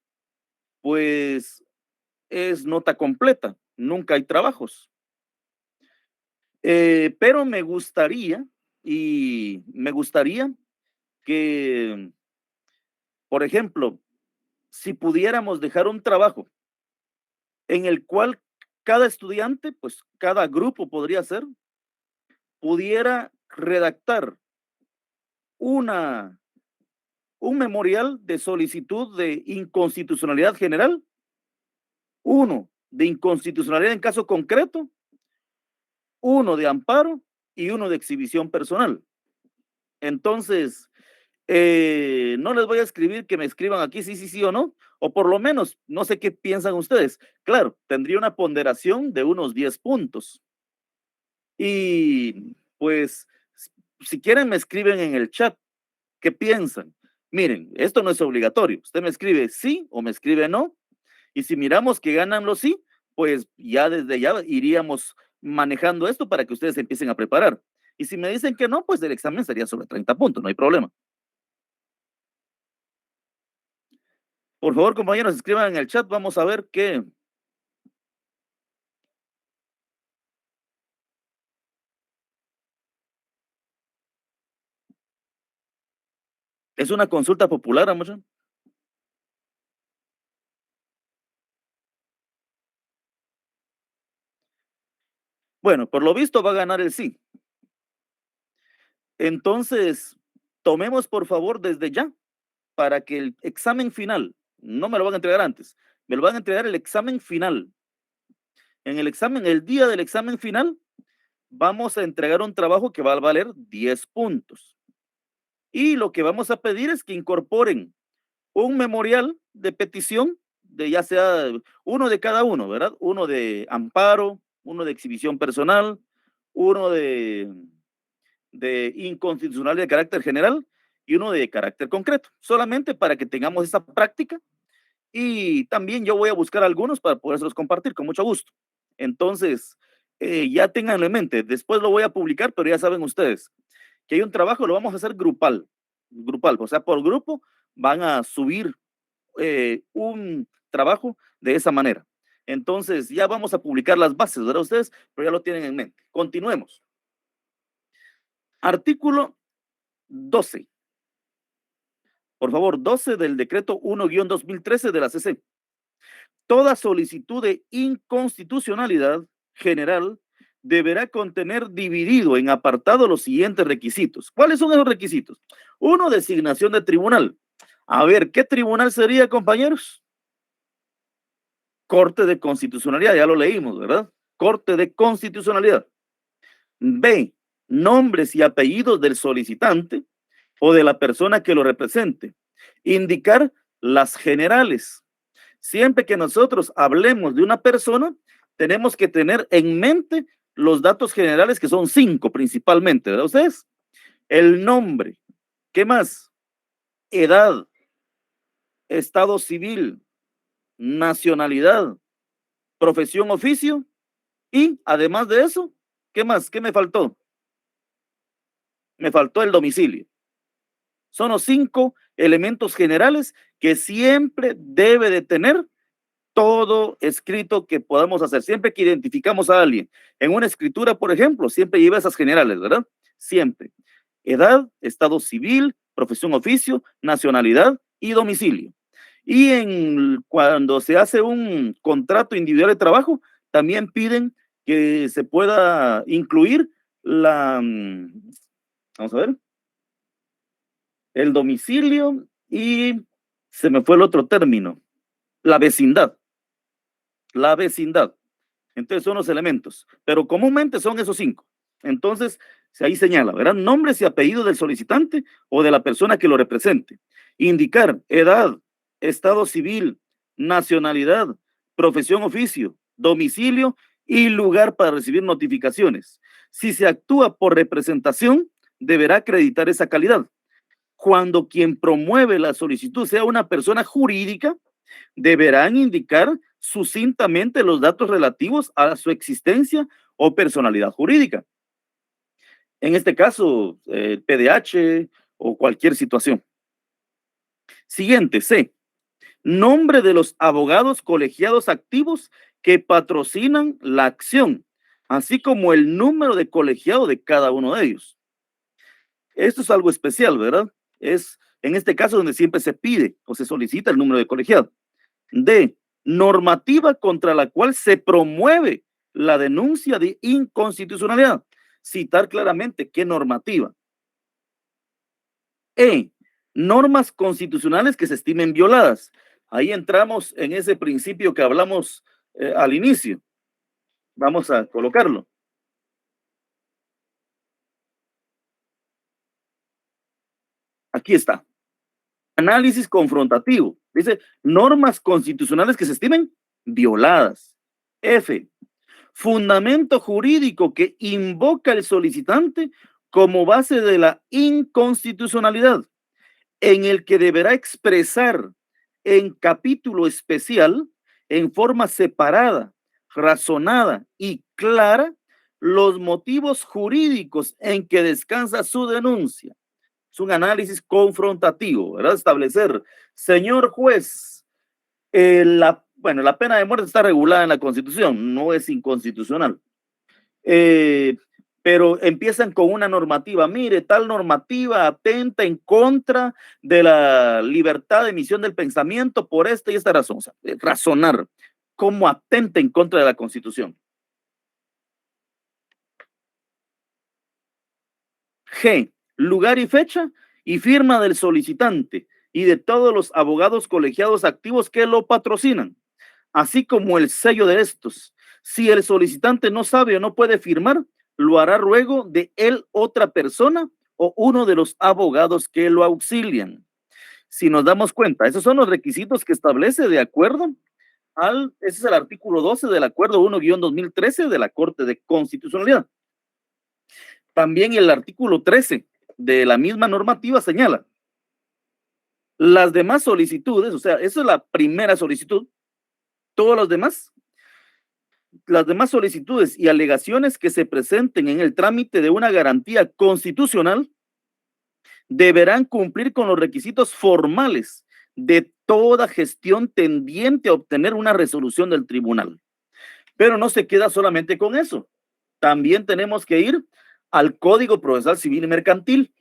pues es nota completa, nunca hay trabajos. Pero me gustaría que, por ejemplo, si pudiéramos dejar un trabajo en el cual cada estudiante, pues cada grupo podría ser, pudiera redactar un memorial de solicitud de inconstitucionalidad general, uno de inconstitucionalidad en caso concreto, uno de amparo y uno de exhibición personal. Entonces, no les voy a escribir que me escriban aquí sí o no, o por lo menos, no sé qué piensan ustedes. Claro, tendría una ponderación de unos 10 puntos. Y pues, si quieren me escriben en el chat, ¿qué piensan? Miren, esto no es obligatorio. Usted me escribe sí o me escribe no. Y si miramos que ganan los sí, pues ya desde ya iríamos manejando esto para que ustedes empiecen a preparar. Y si me dicen que no, pues el examen sería sobre 30 puntos, no hay problema. Por favor, compañeros, escriban en el chat, vamos a ver qué. Es una consulta popular, amor. Bueno, por lo visto va a ganar el sí. Entonces, tomemos por favor desde ya para que el examen final, no me lo van a entregar antes, me lo van a entregar el examen final. En el examen, el día del examen final, vamos a entregar un trabajo que va a valer 10 puntos. Y lo que vamos a pedir es que incorporen un memorial de petición, de ya sea uno de cada uno, ¿verdad? Uno de amparo, uno de exhibición personal, uno de inconstitucional de carácter general y uno de carácter concreto, solamente para que tengamos esa práctica. Y también yo voy a buscar algunos para poderlos compartir con mucho gusto. Entonces, ya tenganlo en mente. Después lo voy a publicar, pero ya saben ustedes que hay un trabajo, lo vamos a hacer grupal, o sea, por grupo van a subir un trabajo de esa manera. Entonces, ya vamos a publicar las bases, ¿verdad? Ustedes, pero ya lo tienen en mente. Continuemos. Artículo 12. Por favor, 12 del decreto 1-2013 de la CC. Toda solicitud de inconstitucionalidad general deberá contener dividido en apartado los siguientes requisitos. ¿Cuáles son esos requisitos? Uno, designación de tribunal. A ver, ¿qué tribunal sería, compañeros? Corte de Constitucionalidad, ya lo leímos, ¿verdad? Corte de Constitucionalidad. B, nombres y apellidos del solicitante o de la persona que lo represente. Indicar las generales. Siempre que nosotros hablemos de una persona, tenemos que tener en mente los datos generales, que son 5 principalmente, ¿verdad ustedes? El nombre, ¿qué más? Edad, estado civil, nacionalidad, profesión, oficio, y además de eso, ¿qué más? ¿Qué me faltó? Me faltó el domicilio. Son los 5 elementos generales que siempre debe de tener todo escrito que podamos hacer. Siempre que identificamos a alguien en una escritura, por ejemplo, siempre lleva esas generales, ¿verdad? Siempre. Edad, estado civil, profesión, oficio, nacionalidad y domicilio. Y cuando se hace un contrato individual de trabajo, también piden que se pueda incluir vamos a ver, el domicilio y se me fue el otro término, la vecindad. La vecindad. Entonces son los elementos, pero comúnmente son esos 5. Entonces, ahí señala, ¿verdad? Nombres y apellidos del solicitante o de la persona que lo represente. Indicar edad, estado civil, nacionalidad, profesión, oficio, domicilio y lugar para recibir notificaciones. Si se actúa por representación, deberá acreditar esa calidad. Cuando quien promueve la solicitud sea una persona jurídica, deberán indicar sucintamente los datos relativos a su existencia o personalidad jurídica. En este caso, PDH o cualquier situación. Siguiente, C. Nombre de los abogados colegiados activos que patrocinan la acción, así como el número de colegiado de cada uno de ellos. Esto es algo especial, ¿verdad? Es en este caso donde siempre se pide o se solicita el número de colegiado. D. Normativa contra la cual se promueve la denuncia de inconstitucionalidad. Citar claramente qué normativa. E. Normas constitucionales que se estimen violadas. Ahí entramos en ese principio que hablamos al inicio. Vamos a colocarlo. Aquí está. Análisis confrontativo. Dice, normas constitucionales que se estimen violadas. F. Fundamento jurídico que invoca el solicitante como base de la inconstitucionalidad, en el que deberá expresar en capítulo especial, en forma separada, razonada y clara, los motivos jurídicos en que descansa su denuncia. Es un análisis confrontativo, ¿verdad? Establecer, señor juez, la pena de muerte está regulada en la Constitución, no es inconstitucional. Pero empiezan con una normativa. Mire, tal normativa atenta en contra de la libertad de emisión del pensamiento por esta y esta razón. O sea, razonar cómo atenta en contra de la Constitución. G. Lugar y fecha y firma del solicitante y de todos los abogados colegiados activos que lo patrocinan, así como el sello de estos. Si el solicitante no sabe o no puede firmar, lo hará luego de él otra persona o uno de los abogados que lo auxilian. Si nos damos cuenta, esos son los requisitos que establece de acuerdo ese es el artículo 12 del acuerdo 1-2013 de la Corte de Constitucionalidad. También el artículo 13 de la misma normativa señala las demás solicitudes, o sea, esa es la primera solicitud, todos los demás, las demás solicitudes y alegaciones que se presenten en el trámite de una garantía constitucional deberán cumplir con los requisitos formales de toda gestión tendiente a obtener una resolución del tribunal. Pero no se queda solamente con eso. También tenemos que ir al Código Procesal Civil y Mercantil.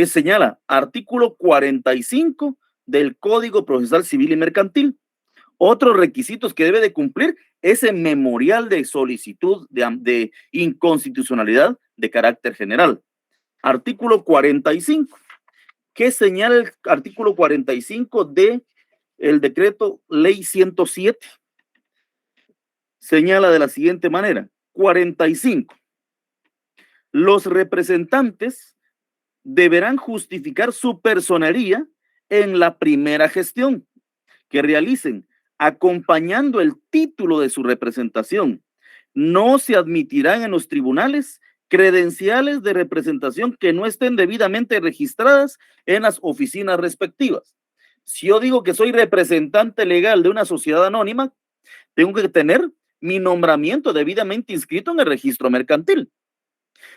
Señala artículo 45 del Código Procesal Civil y Mercantil. Otros requisitos que debe de cumplir ese memorial de solicitud de inconstitucionalidad de carácter general. Artículo 45. ¿Qué señala el artículo 45 de el decreto ley 107? Señala de la siguiente manera. 45. Los representantes deberán justificar su personería en la primera gestión que realicen, acompañando el título de su representación, no se admitirán en los tribunales credenciales de representación que no estén debidamente registradas en las oficinas respectivas. Si yo digo que soy representante legal de una sociedad anónima, tengo que tener mi nombramiento debidamente inscrito en el registro mercantil.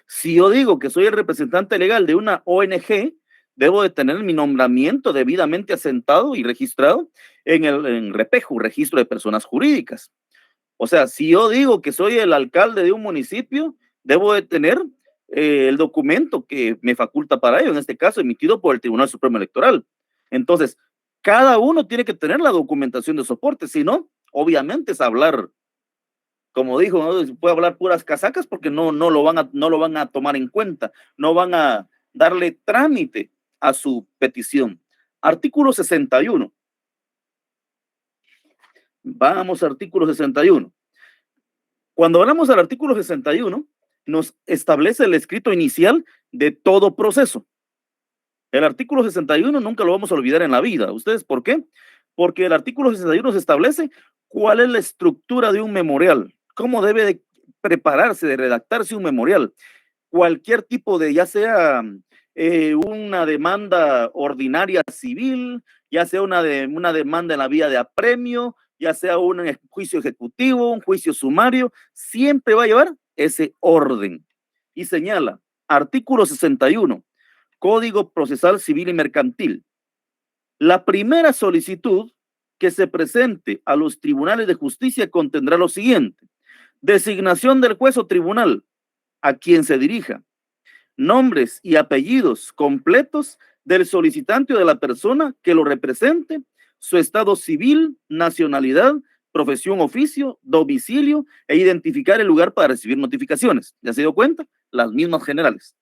Si yo digo que soy el representante legal de una ONG, debo de tener mi nombramiento debidamente asentado y registrado en el REPEJU, Registro de Personas Jurídicas. O sea, si yo digo que soy el alcalde de un municipio, debo de tener el documento que me faculta para ello, en este caso emitido por el Tribunal Supremo Electoral. Entonces, cada uno tiene que tener la documentación de soporte, si no, obviamente es hablar, como dijo, ¿no? Puede hablar puras casacas porque no lo van a tomar en cuenta, no van a darle trámite a su petición. Artículo 61. Vamos, artículo 61. Cuando hablamos del artículo 61, nos establece el escrito inicial de todo proceso. El artículo 61 nunca lo vamos a olvidar en la vida. ¿Ustedes por qué? Porque el artículo 61 se establece cuál es la estructura de un memorial, cómo debe de prepararse, de redactarse un memorial. Cualquier tipo de, ya sea una demanda ordinaria civil, ya sea una demanda en la vía de apremio, ya sea un juicio ejecutivo, un juicio sumario, siempre va a llevar ese orden. Y señala, artículo 61, Código Procesal Civil y Mercantil. La primera solicitud que se presente a los tribunales de justicia contendrá lo siguiente: designación del juez o tribunal a quien se dirija, nombres y apellidos completos del solicitante o de la persona que lo represente, su estado civil, nacionalidad, profesión, oficio, domicilio e identificar el lugar para recibir notificaciones. ¿Ya se dio cuenta? Las mismas generales.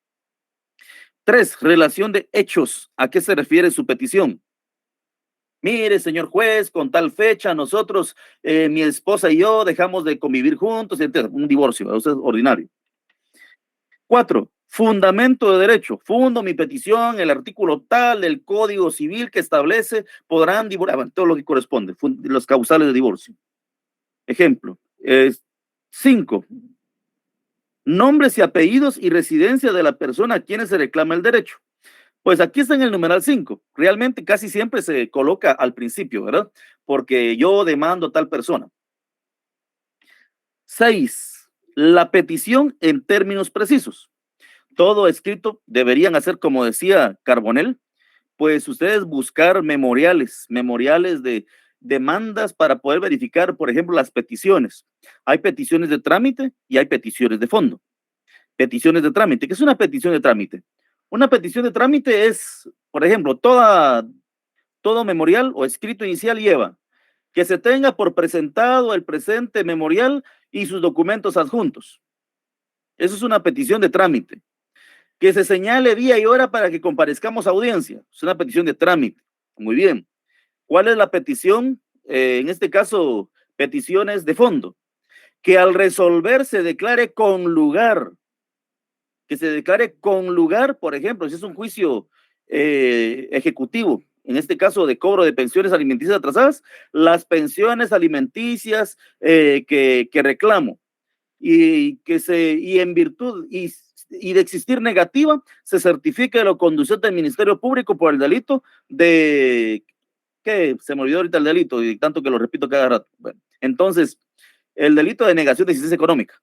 3. Relación de hechos. ¿A qué se refiere su petición? Mire, señor juez, con tal fecha nosotros, mi esposa y yo dejamos de convivir juntos, etc. Un divorcio, eso es ordinario. 4. Fundamento de derecho. Fundo mi petición, el artículo tal del Código Civil que establece, podrán divorciar, todo lo que corresponde, los causales de divorcio. Ejemplo. 5. Nombres y apellidos y residencia de la persona a quienes se reclama el derecho. Pues aquí está en el numeral 5. Realmente casi siempre se coloca al principio, ¿verdad? Porque yo demando a tal persona. 6. La petición en términos precisos. Todo escrito deberían hacer, como decía Carbonell, pues ustedes buscar memoriales de demandas para poder verificar, por ejemplo, las peticiones. Hay peticiones de trámite y hay peticiones de fondo. Peticiones de trámite. ¿Qué es una petición de trámite? Una petición de trámite es, por ejemplo, todo memorial o escrito inicial lleva que se tenga por presentado el presente memorial y sus documentos adjuntos. Eso es una petición de trámite. Que se señale día y hora para que comparezcamos a audiencia. Es una petición de trámite. Muy bien. ¿Cuál es la petición? En este caso, peticiones de fondo. Que al resolver se declare con lugar. Que se declare con lugar, por ejemplo, si es un juicio ejecutivo, en este caso de cobro de pensiones alimenticias atrasadas, las pensiones alimenticias que reclamo y en virtud y de existir negativa, se certifica lo conducente del Ministerio Público por el delito de, que se me olvidó ahorita el delito, y tanto que lo repito cada rato. Bueno, entonces, el delito de negación de existencia económica.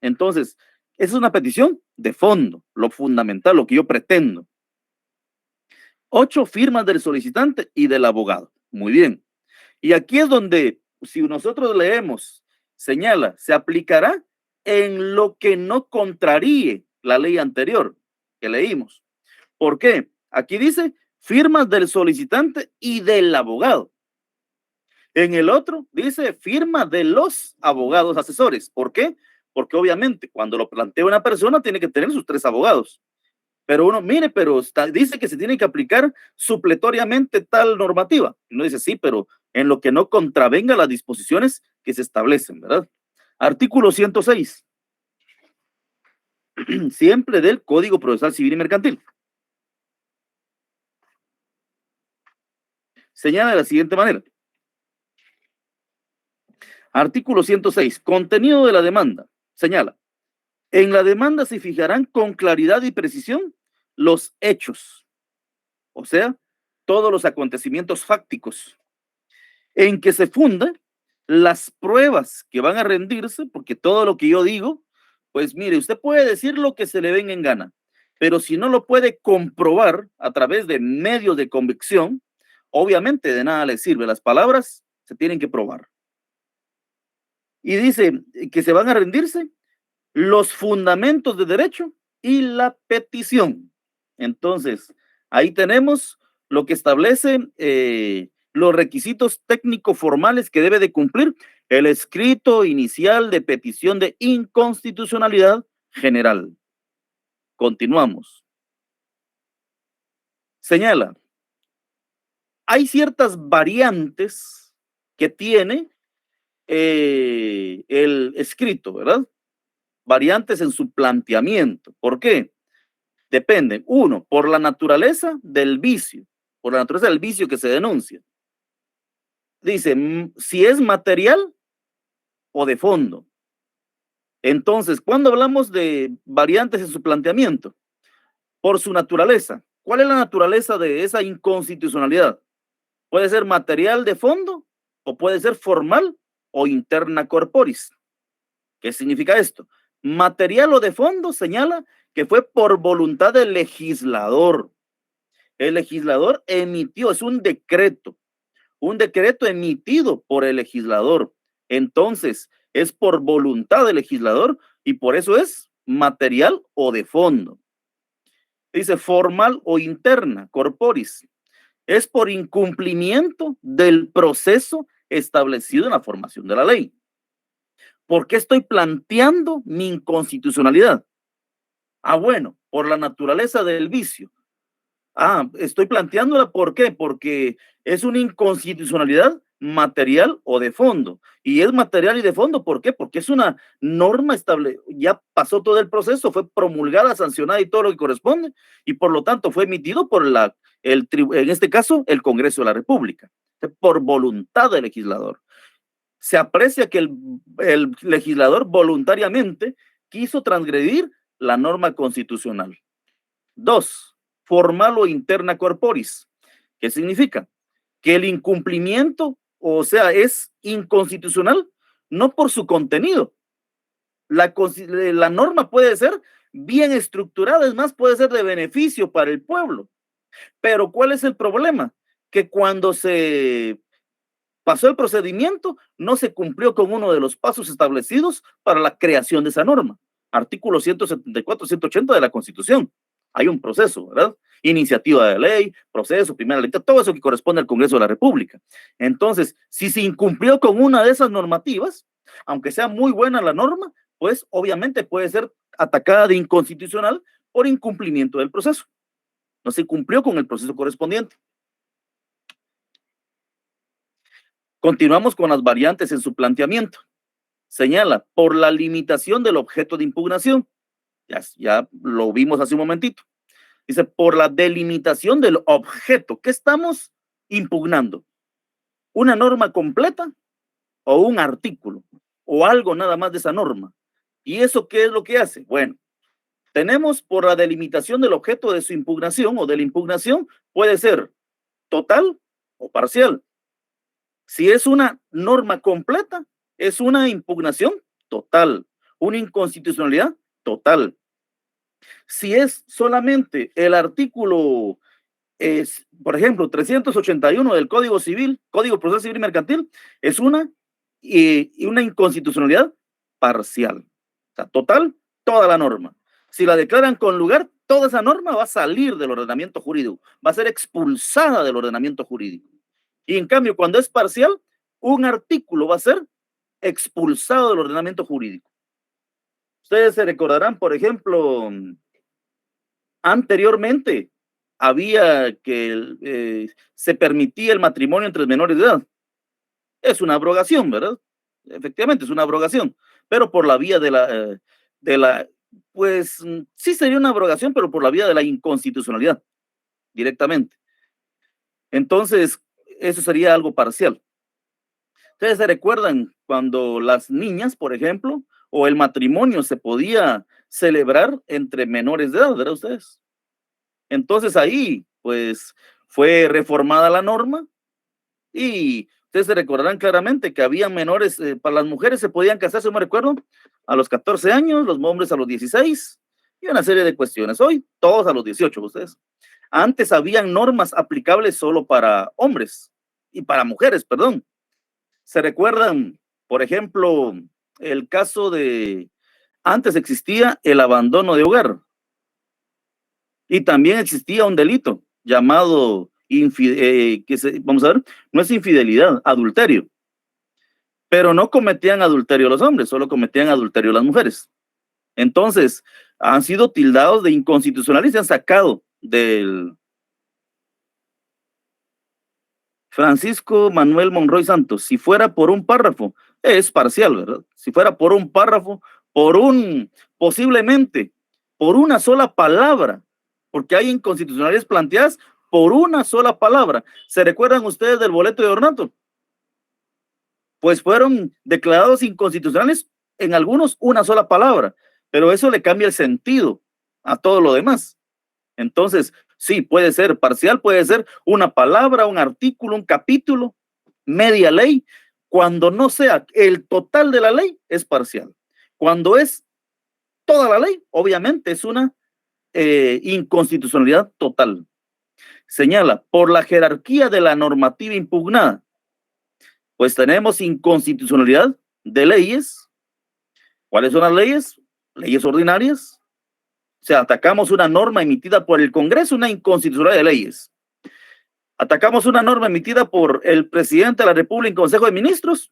Entonces, esa es una petición de fondo, lo fundamental, lo que yo pretendo. 8 firmas del solicitante y del abogado. Muy bien. Y aquí es donde, si nosotros leemos, señala, se aplicará en lo que no contraríe la ley anterior que leímos. ¿Por qué? Aquí dice firmas del solicitante y del abogado. En el otro dice firma de los abogados asesores. ¿Por qué? Porque obviamente cuando lo plantea una persona tiene que tener sus 3 abogados. Pero uno, mire, pero dice que se tiene que aplicar supletoriamente tal normativa. Y uno dice, sí, pero en lo que no contravenga las disposiciones que se establecen, ¿verdad? Artículo 106. Siempre del Código Procesal Civil y Mercantil. Señala de la siguiente manera. Artículo 106. Contenido de la demanda. Señala. En la demanda se fijarán con claridad y precisión los hechos, o sea, todos los acontecimientos fácticos, en que se fundan las pruebas que van a rendirse, porque todo lo que yo digo, pues mire, usted puede decir lo que se le venga en gana, pero si no lo puede comprobar a través de medios de convicción, obviamente de nada le sirve. Las palabras se tienen que probar. Y dice que se van a rendirse los fundamentos de derecho y la petición. Entonces, ahí tenemos lo que establece los requisitos técnico-formales que debe de cumplir el escrito inicial de petición de inconstitucionalidad general. Continuamos. Señala, hay ciertas variantes que tiene el escrito, ¿verdad? Variantes en su planteamiento. ¿Por qué? Depende, uno, por la naturaleza del vicio, por la naturaleza del vicio que se denuncia. Dice, si es material o de fondo. Entonces, cuando hablamos de variantes en su planteamiento, por su naturaleza, ¿cuál es la naturaleza de esa inconstitucionalidad? Puede ser material de fondo o puede ser formal o interna corporis. ¿Qué significa esto? Material o de fondo señala que fue por voluntad del legislador. El legislador emitió, es un decreto emitido por el legislador. Entonces, es por voluntad del legislador y por eso es material o de fondo. Dice formal o interna, corporis. Es por incumplimiento del proceso establecido en la formación de la ley. ¿Por qué estoy planteando mi inconstitucionalidad? Bueno, por la naturaleza del vicio. Estoy planteándola, ¿por qué? Porque es una inconstitucionalidad material o de fondo. Y es material y de fondo, ¿por qué? Porque es una norma estable, ya pasó todo el proceso, fue promulgada, sancionada y todo lo que corresponde, y por lo tanto fue emitido por en este caso, el Congreso de la República, por voluntad del legislador. Se aprecia que el legislador voluntariamente quiso transgredir la norma constitucional. 2, formal o interna corporis. ¿Qué significa? Que el incumplimiento, o sea, es inconstitucional, no por su contenido. La norma puede ser bien estructurada, es más, puede ser de beneficio para el pueblo. Pero ¿cuál es el problema? Que cuando se pasó el procedimiento, no se cumplió con uno de los pasos establecidos para la creación de esa norma. Artículo 174, 180 de la Constitución. Hay un proceso, ¿verdad? Iniciativa de ley, proceso, primera lectura, todo eso que corresponde al Congreso de la República. Entonces, si se incumplió con una de esas normativas, aunque sea muy buena la norma, pues obviamente puede ser atacada de inconstitucional por incumplimiento del proceso. No se cumplió con el proceso correspondiente. Continuamos con las variantes en su planteamiento. Señala, por la limitación del objeto de impugnación. Ya lo vimos hace un momentito. Dice, por la delimitación del objeto. ¿Qué estamos impugnando? ¿Una norma completa o un artículo? ¿O algo nada más de esa norma? ¿Y eso qué es lo que hace? Bueno, tenemos por la delimitación del objeto de su impugnación o de la impugnación, puede ser total o parcial. Si es una norma completa, es una impugnación total, una inconstitucionalidad total. Si es solamente el artículo, por ejemplo, 381 del Código Civil, Código Procesal Civil y Mercantil, es una inconstitucionalidad parcial. O sea, total, toda la norma. Si la declaran con lugar, toda esa norma va a salir del ordenamiento jurídico, va a ser expulsada del ordenamiento jurídico. Y en cambio, cuando es parcial, un artículo va a ser expulsado del ordenamiento jurídico. Ustedes se recordarán, por ejemplo, anteriormente había que se permitía el matrimonio entre menores de edad. Es una abrogación, ¿verdad? Efectivamente, es una abrogación, pero por la vía pues sí sería una abrogación, pero por la vía de la inconstitucionalidad, directamente. Entonces, eso sería algo parcial. Ustedes se recuerdan cuando las niñas, por ejemplo, o el matrimonio se podía celebrar entre menores de edad, ¿verdad ustedes? Entonces ahí, pues, fue reformada la norma y ustedes se recordarán claramente que había menores, para las mujeres se podían casar, si no me recuerdo, a los 14 años, los hombres a los 16 y una serie de cuestiones. Hoy, todos a los 18, ustedes. Antes habían normas aplicables solo para hombres y para mujeres, perdón. ¿Se recuerdan, por ejemplo, el caso de, antes existía el abandono de hogar y también existía un delito llamado, vamos a ver, no es infidelidad, adulterio, pero no cometían adulterio los hombres, solo cometían adulterio las mujeres. Entonces, han sido tildados de inconstitucionales y se han sacado del Francisco Manuel Monroy Santos. Si fuera por un párrafo, es parcial, ¿verdad? Si fuera por un párrafo, posiblemente, por una sola palabra, porque hay inconstitucionalidades planteadas por una sola palabra. ¿Se recuerdan ustedes del boleto de ornato? Pues fueron declarados inconstitucionales en algunos una sola palabra, pero eso le cambia el sentido a todo lo demás. Entonces, sí, puede ser parcial, puede ser una palabra, un artículo, un capítulo, media ley. Cuando no sea el total de la ley, es parcial. Cuando es toda la ley, obviamente es una inconstitucionalidad total. Señala, por la jerarquía de la normativa impugnada, pues tenemos inconstitucionalidad de leyes. ¿Cuáles son las leyes? Leyes ordinarias. O sea, atacamos una norma emitida por el Congreso, una inconstitucionalidad de leyes. Atacamos una norma emitida por el presidente de la República en Consejo de Ministros.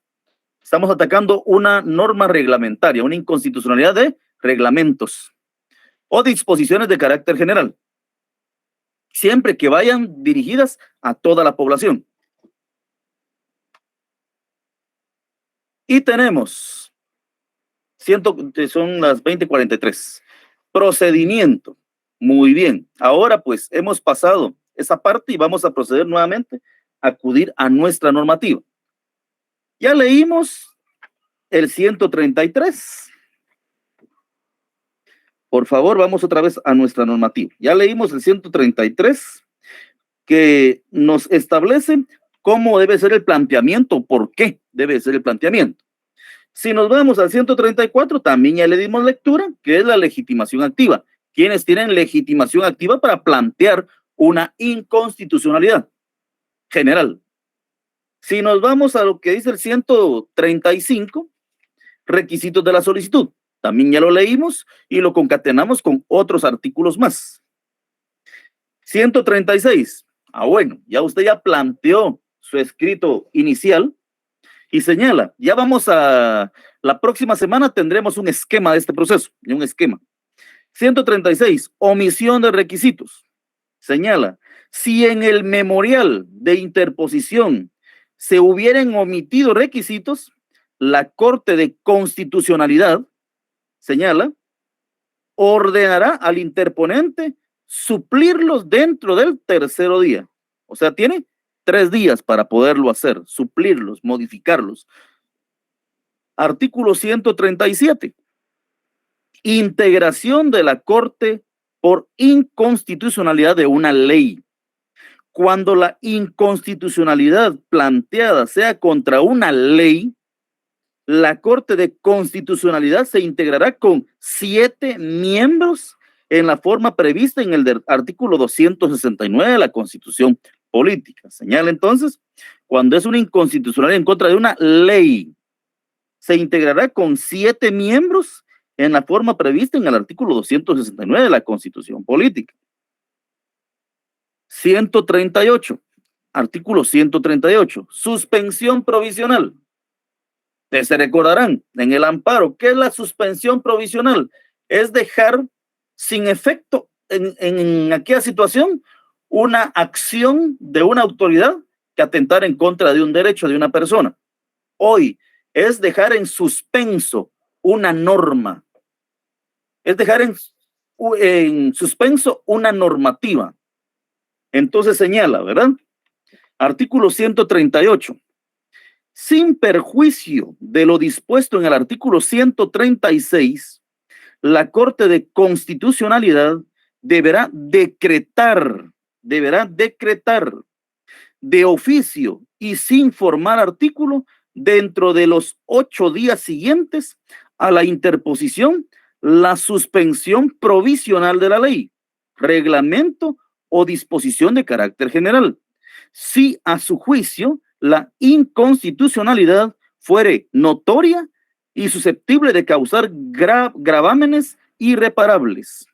Estamos atacando una norma reglamentaria, una inconstitucionalidad de reglamentos o disposiciones de carácter general, siempre que vayan dirigidas a toda la población. Y tenemos, son las 20:43. Procedimiento. Muy bien. Ahora pues hemos pasado esa parte y vamos a proceder nuevamente a acudir a nuestra normativa. Ya leímos el 133. Por favor, vamos otra vez a nuestra normativa. Ya leímos el 133, que nos establece cómo debe ser el planteamiento, por qué debe ser el planteamiento. Si nos vamos al 134, también ya le dimos lectura, que es la legitimación activa. Quienes tienen legitimación activa para plantear una inconstitucionalidad general. Si nos vamos a lo que dice el 135, requisitos de la solicitud, también ya lo leímos y lo concatenamos con otros artículos más. 136, bueno, ya usted ya planteó su escrito inicial y señala, ya vamos a, la próxima semana tendremos un esquema de este proceso, un esquema. 136, omisión de requisitos. Señala, si en el memorial de interposición se hubieran omitido requisitos, la Corte de Constitucionalidad, señala, ordenará al interponente suplirlos dentro del tercero día. O sea, tiene 3 días para poderlo hacer, suplirlos, modificarlos. Artículo 137. Integración de la Corte por inconstitucionalidad de una ley. Cuando la inconstitucionalidad planteada sea contra una ley, la Corte de Constitucionalidad se integrará con 7 miembros en la forma prevista en el artículo 269 de la Constitución Política. Señala entonces, cuando es una inconstitucionalidad en contra de una ley, se integrará con 7 miembros en la forma prevista en el artículo 269 de la Constitución Política. 138, artículo 138, suspensión provisional. Se recordarán en el amparo, ¿qué es la suspensión provisional? Es dejar sin efecto en aquella situación una acción de una autoridad que atentara en contra de un derecho de una persona. Hoy es dejar en suspenso una norma, es dejar en suspenso una normativa. Entonces señala, ¿verdad? Artículo 138. Sin perjuicio de lo dispuesto en el artículo 136, la Corte de Constitucionalidad deberá decretar de oficio y sin formar artículo dentro de los 8 días siguientes a la interposición la suspensión provisional de la ley, reglamento o disposición de carácter general, si a su juicio la inconstitucionalidad fuere notoria y susceptible de causar gravámenes irreparables.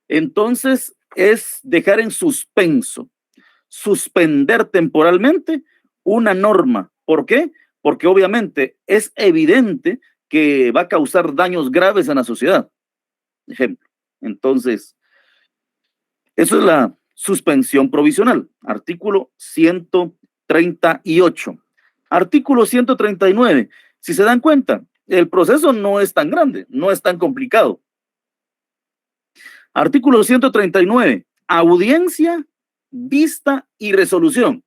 Entonces es dejar en suspenso, suspender temporalmente una norma. ¿Por qué? Porque obviamente es evidente que va a causar daños graves a la sociedad. Ejemplo. Entonces, eso es la suspensión provisional. Artículo 138. Artículo 139. Si se dan cuenta, el proceso no es tan grande, no es tan complicado. Artículo 139. Audiencia, vista y resolución.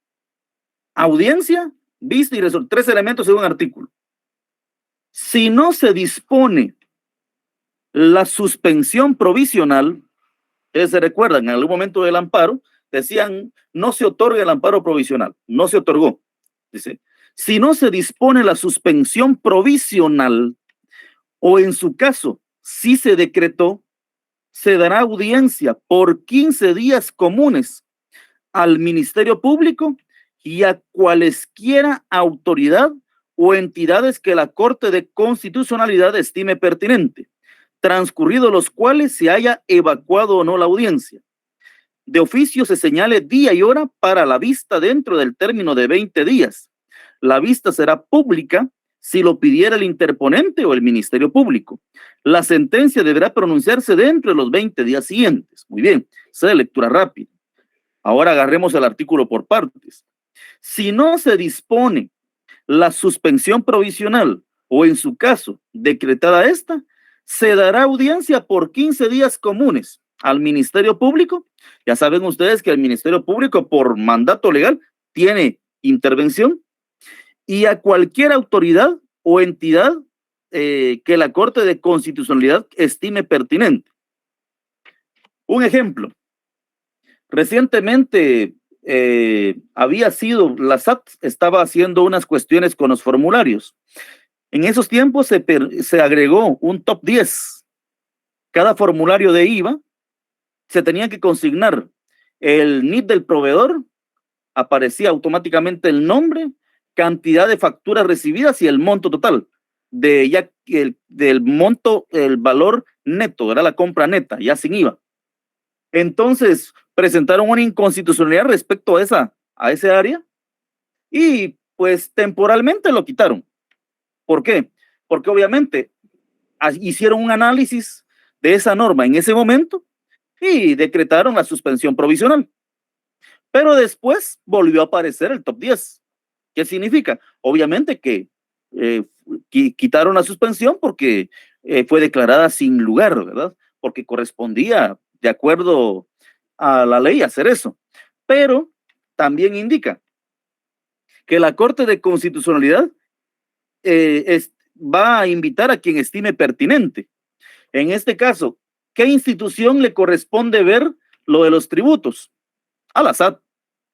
Audiencia, vista y resolución. 3 elementos en un artículo. Si no se dispone la suspensión provisional, ustedes se recuerdan, en algún momento del amparo, decían, no se otorga el amparo provisional, no se otorgó. Dice, si no se dispone la suspensión provisional, o en su caso, si se decretó, se dará audiencia por 15 días comunes al Ministerio Público y a cualesquiera autoridad o entidades que la Corte de Constitucionalidad estime pertinente, transcurridos los cuales se haya evacuado o no la audiencia. De oficio se señale día y hora para la vista dentro del término de 20 días. La vista será pública si lo pidiera el interponente o el Ministerio Público. La sentencia deberá pronunciarse dentro de los 20 días siguientes. Muy bien, esa es de lectura rápida. Ahora agarremos el artículo por partes. Si no se dispone la suspensión provisional o en su caso decretada esta, se dará audiencia por 15 días comunes al Ministerio Público. Ya saben ustedes que el Ministerio Público por mandato legal tiene intervención, y a cualquier autoridad o entidad que la Corte de Constitucionalidad estime pertinente. Un ejemplo, recientemente la SAT estaba haciendo unas cuestiones con los formularios. En esos tiempos se agregó un top 10. Cada formulario de IVA se tenía que consignar el NIP del proveedor, aparecía automáticamente el nombre, cantidad de facturas recibidas y el monto total del monto, el valor neto, era la compra neta, ya sin IVA. Entonces presentaron una inconstitucionalidad respecto a ese área y pues temporalmente lo quitaron. ¿Por qué? Porque obviamente hicieron un análisis de esa norma en ese momento y decretaron la suspensión provisional. Pero después volvió a aparecer el top 10. ¿Qué significa? Obviamente que quitaron la suspensión porque fue declarada sin lugar, ¿verdad? Porque correspondía, de acuerdo a la ley, hacer eso. Pero también indica que la Corte de Constitucionalidad va a invitar a quien estime pertinente. En este caso, ¿qué institución le corresponde ver lo de los tributos? A la SAT.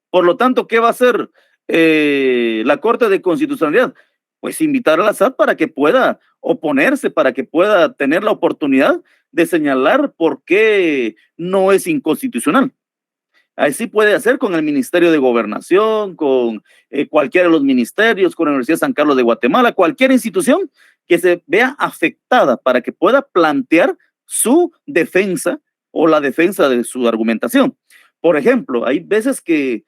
Por lo tanto, ¿qué va a hacer la Corte de Constitucionalidad? Pues invitar a la SAT para que pueda oponerse, para que pueda tener la oportunidad de señalar por qué no es inconstitucional. Así puede hacer con el Ministerio de Gobernación, con cualquiera de los ministerios, con la Universidad de San Carlos de Guatemala, cualquier institución que se vea afectada para que pueda plantear su defensa o la defensa de su argumentación. Por ejemplo, hay veces que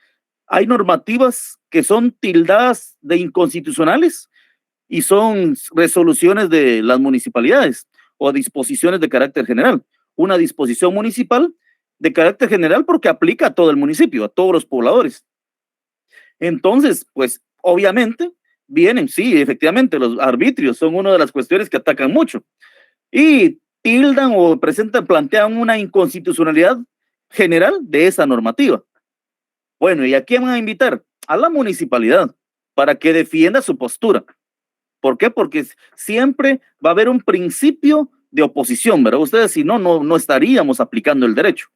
hay normativas que son tildadas de inconstitucionales y son resoluciones de las municipalidades o disposiciones de carácter general. Una disposición municipal de carácter general porque aplica a todo el municipio, a todos los pobladores. Entonces, pues obviamente vienen, sí, efectivamente, los arbitrios son una de las cuestiones que atacan mucho y tildan o plantean una inconstitucionalidad general de esa normativa. Bueno, ¿y a quién van a invitar? A la municipalidad, para que defienda su postura. ¿Por qué? Porque siempre va a haber un principio de oposición, ¿verdad? Ustedes, si no, no estaríamos aplicando el derecho.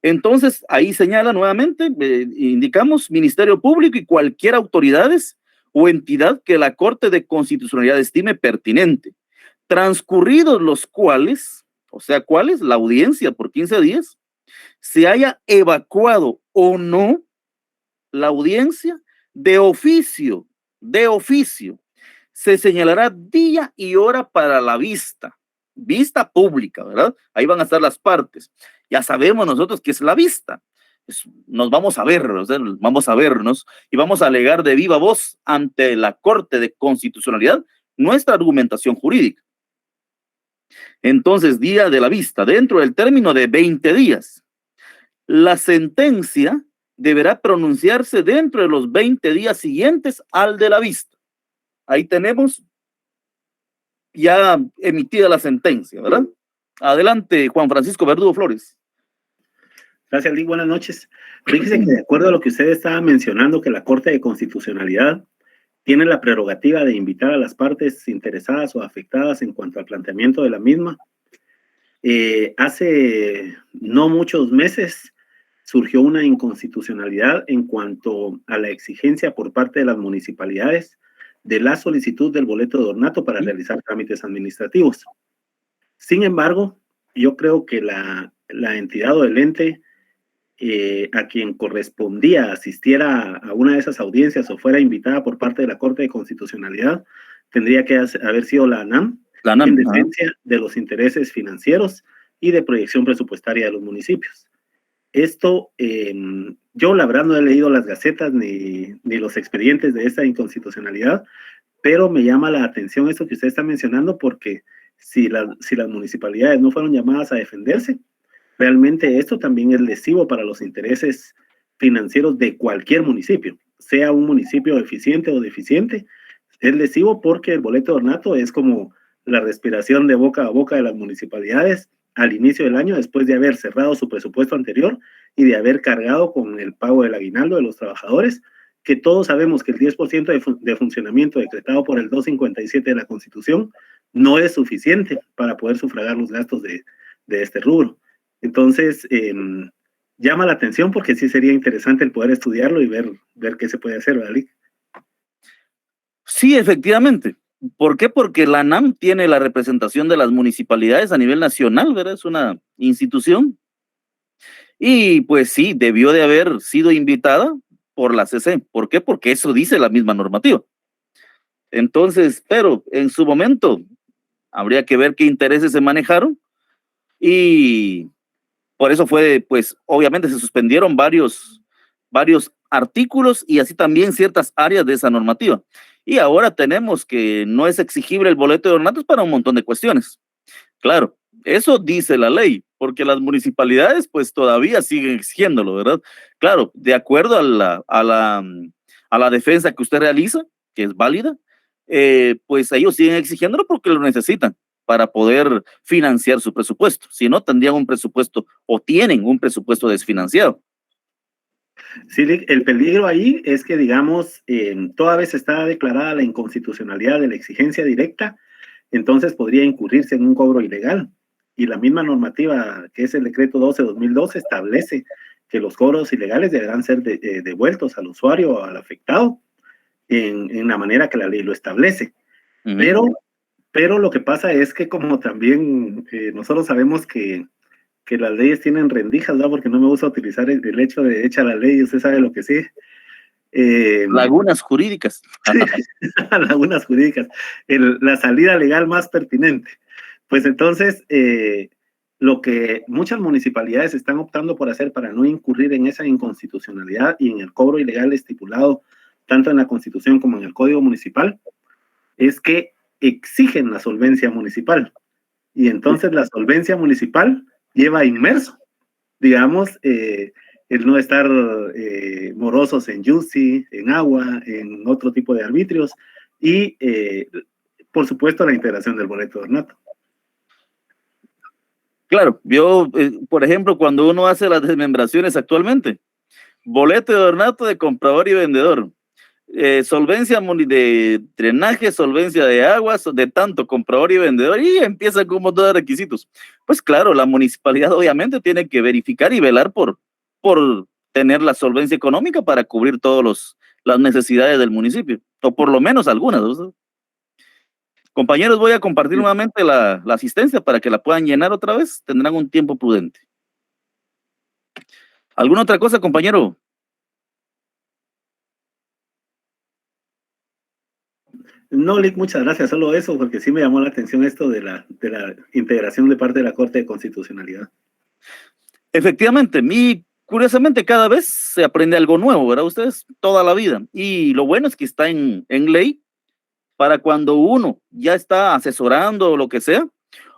Entonces, ahí señala nuevamente, indicamos Ministerio Público y cualquier autoridades o entidad que la Corte de Constitucionalidad estime pertinente, transcurridos los cuales, o sea, ¿cuáles? La audiencia por 15 días, se haya evacuado o no la audiencia de oficio, se señalará día y hora para la vista pública, ¿verdad? Ahí van a estar las partes. Ya sabemos nosotros que es la vista. Nos vamos a ver, o sea, vamos a vernos y vamos a alegar de viva voz ante la Corte de Constitucionalidad nuestra argumentación jurídica. Entonces, día de la vista, dentro del término de 20 días. La sentencia deberá pronunciarse dentro de los 20 días siguientes al de la vista. Ahí tenemos ya emitida la sentencia, ¿verdad? Adelante, Juan Francisco Verdugo Flores. Gracias, Lee. Buenas noches. Fíjese que de acuerdo a lo que usted estaba mencionando, que la Corte de Constitucionalidad tiene la prerrogativa de invitar a las partes interesadas o afectadas en cuanto al planteamiento de la misma. Hace no muchos meses surgió una inconstitucionalidad en cuanto a la exigencia por parte de las municipalidades de la solicitud del boleto de ornato para realizar trámites administrativos. Sin embargo, yo creo que la entidad o el ente a quien correspondía asistiera a una de esas audiencias o fuera invitada por parte de la Corte de Constitucionalidad, tendría que haber sido la ANAM, en defensa de los intereses financieros y de proyección presupuestaria de los municipios. Esto, yo la verdad no he leído las gacetas ni los expedientes de esta inconstitucionalidad, pero me llama la atención esto que usted está mencionando, porque si las municipalidades no fueron llamadas a defenderse, realmente esto también es lesivo para los intereses financieros de cualquier municipio, sea un municipio eficiente o deficiente. Es lesivo porque el boleto de ornato es como la respiración de boca a boca de las municipalidades al inicio del año, después de haber cerrado su presupuesto anterior y de haber cargado con el pago del aguinaldo de los trabajadores, que todos sabemos que el 10% de funcionamiento decretado por el 257 de la Constitución no es suficiente para poder sufragar los gastos de este rubro. Entonces, llama la atención porque sí sería interesante el poder estudiarlo y ver qué se puede hacer, ¿verdad? Sí, efectivamente. ¿Por qué? Porque la ANAM tiene la representación de las municipalidades a nivel nacional, ¿verdad? Es una institución. Y pues sí, debió de haber sido invitada por la CC. ¿Por qué? Porque eso dice la misma normativa. Entonces, pero en su momento habría que ver qué intereses se manejaron y por eso fue, pues, obviamente se suspendieron varios artículos y así también ciertas áreas de esa normativa. Y ahora tenemos que no es exigible el boleto de ornatos para un montón de cuestiones. Claro, eso dice la ley, porque las municipalidades pues todavía siguen exigiéndolo, ¿verdad? Claro, de acuerdo a la defensa que usted realiza, que es válida, pues ellos siguen exigiéndolo porque lo necesitan para poder financiar su presupuesto. Si no, tendrían un presupuesto o tienen un presupuesto desfinanciado. Sí, el peligro ahí es que, digamos, toda vez está declarada la inconstitucionalidad de la exigencia directa, entonces podría incurrirse en un cobro ilegal. Y la misma normativa, que es el decreto 12/2012, establece que los cobros ilegales deberán ser devueltos al usuario o al afectado en la manera que la ley lo establece. Pero lo que pasa es que, como también nosotros sabemos que las leyes tienen rendijas, ¿verdad? Porque no me gusta utilizar el hecho de hecha la ley, usted sabe lo que sí. Lagunas jurídicas. Lagunas jurídicas. La salida legal más pertinente. Pues entonces, lo que muchas municipalidades están optando por hacer para no incurrir en esa inconstitucionalidad y en el cobro ilegal estipulado tanto en la Constitución como en el Código Municipal, es que exigen la solvencia municipal. Y entonces la solvencia municipal lleva inmerso, digamos, el no estar morosos en YUSI, en agua, en otro tipo de arbitrios y, por supuesto, la integración del boleto de ornato. Claro, yo, por ejemplo, cuando uno hace las desmembraciones actualmente, boleto de ornato de comprador y vendedor, solvencia de drenaje, solvencia de aguas, de tanto comprador y vendedor, y empieza con un montón de requisitos. Pues claro, la municipalidad obviamente tiene que verificar y velar por tener la solvencia económica para cubrir todas las necesidades del municipio, o por lo menos algunas, ¿no? Compañeros, voy a compartir nuevamente la asistencia para que la puedan llenar otra vez. Tendrán un tiempo prudente. ¿Alguna otra cosa, compañero? No, Lick, muchas gracias. Solo eso, porque sí me llamó la atención esto de la integración de parte de la Corte de Constitucionalidad. Efectivamente, curiosamente cada vez se aprende algo nuevo, ¿verdad? Ustedes toda la vida. Y lo bueno es que está en ley para cuando uno ya está asesorando o lo que sea,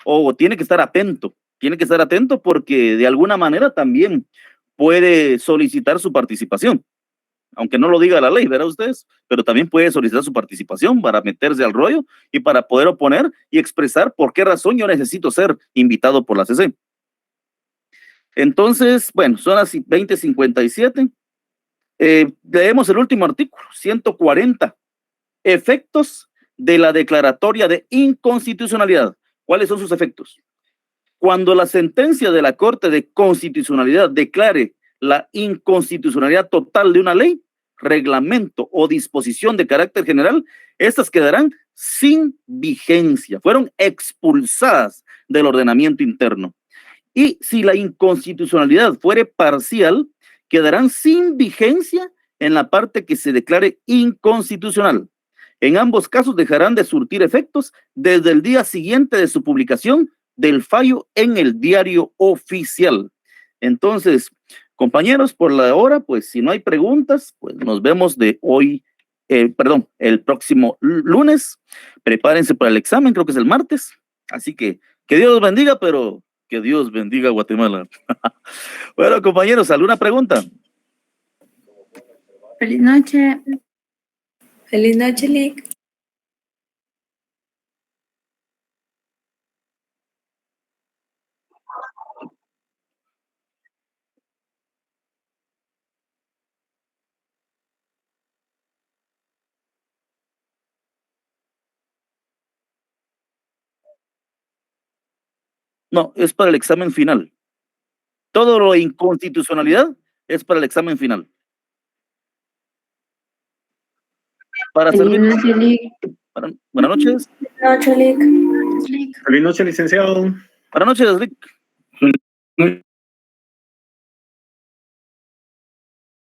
o tiene que estar atento porque de alguna manera también puede solicitar su participación, aunque no lo diga la ley, ¿verdad ustedes? Pero también puede solicitar su participación para meterse al rollo y para poder oponer y expresar por qué razón yo necesito ser invitado por la CC. Entonces, bueno, son las 20:57. Leemos el último artículo, 140. Efectos de la declaratoria de inconstitucionalidad. ¿Cuáles son sus efectos? Cuando la sentencia de la Corte de Constitucionalidad declare la inconstitucionalidad total de una ley, reglamento o disposición de carácter general, estas quedarán sin vigencia, fueron expulsadas del ordenamiento interno. Y si la inconstitucionalidad fuere parcial, quedarán sin vigencia en la parte que se declare inconstitucional. En ambos casos dejarán de surtir efectos desde el día siguiente de su publicación del fallo en el diario oficial. Entonces, compañeros, por la hora, pues si no hay preguntas, pues nos vemos el próximo lunes. Prepárense para el examen, creo que es el martes. Así que Dios los bendiga, pero que Dios bendiga a Guatemala. Bueno, compañeros, ¿alguna pregunta? Feliz noche. Feliz noche, Lick. No, es para el examen final. Todo lo de inconstitucionalidad es para el examen final. Para servir. Feliz noche, Lick. Buenas noches. Feliz noche, Lick. Feliz noche, licenciado. Buenas noches, Rick.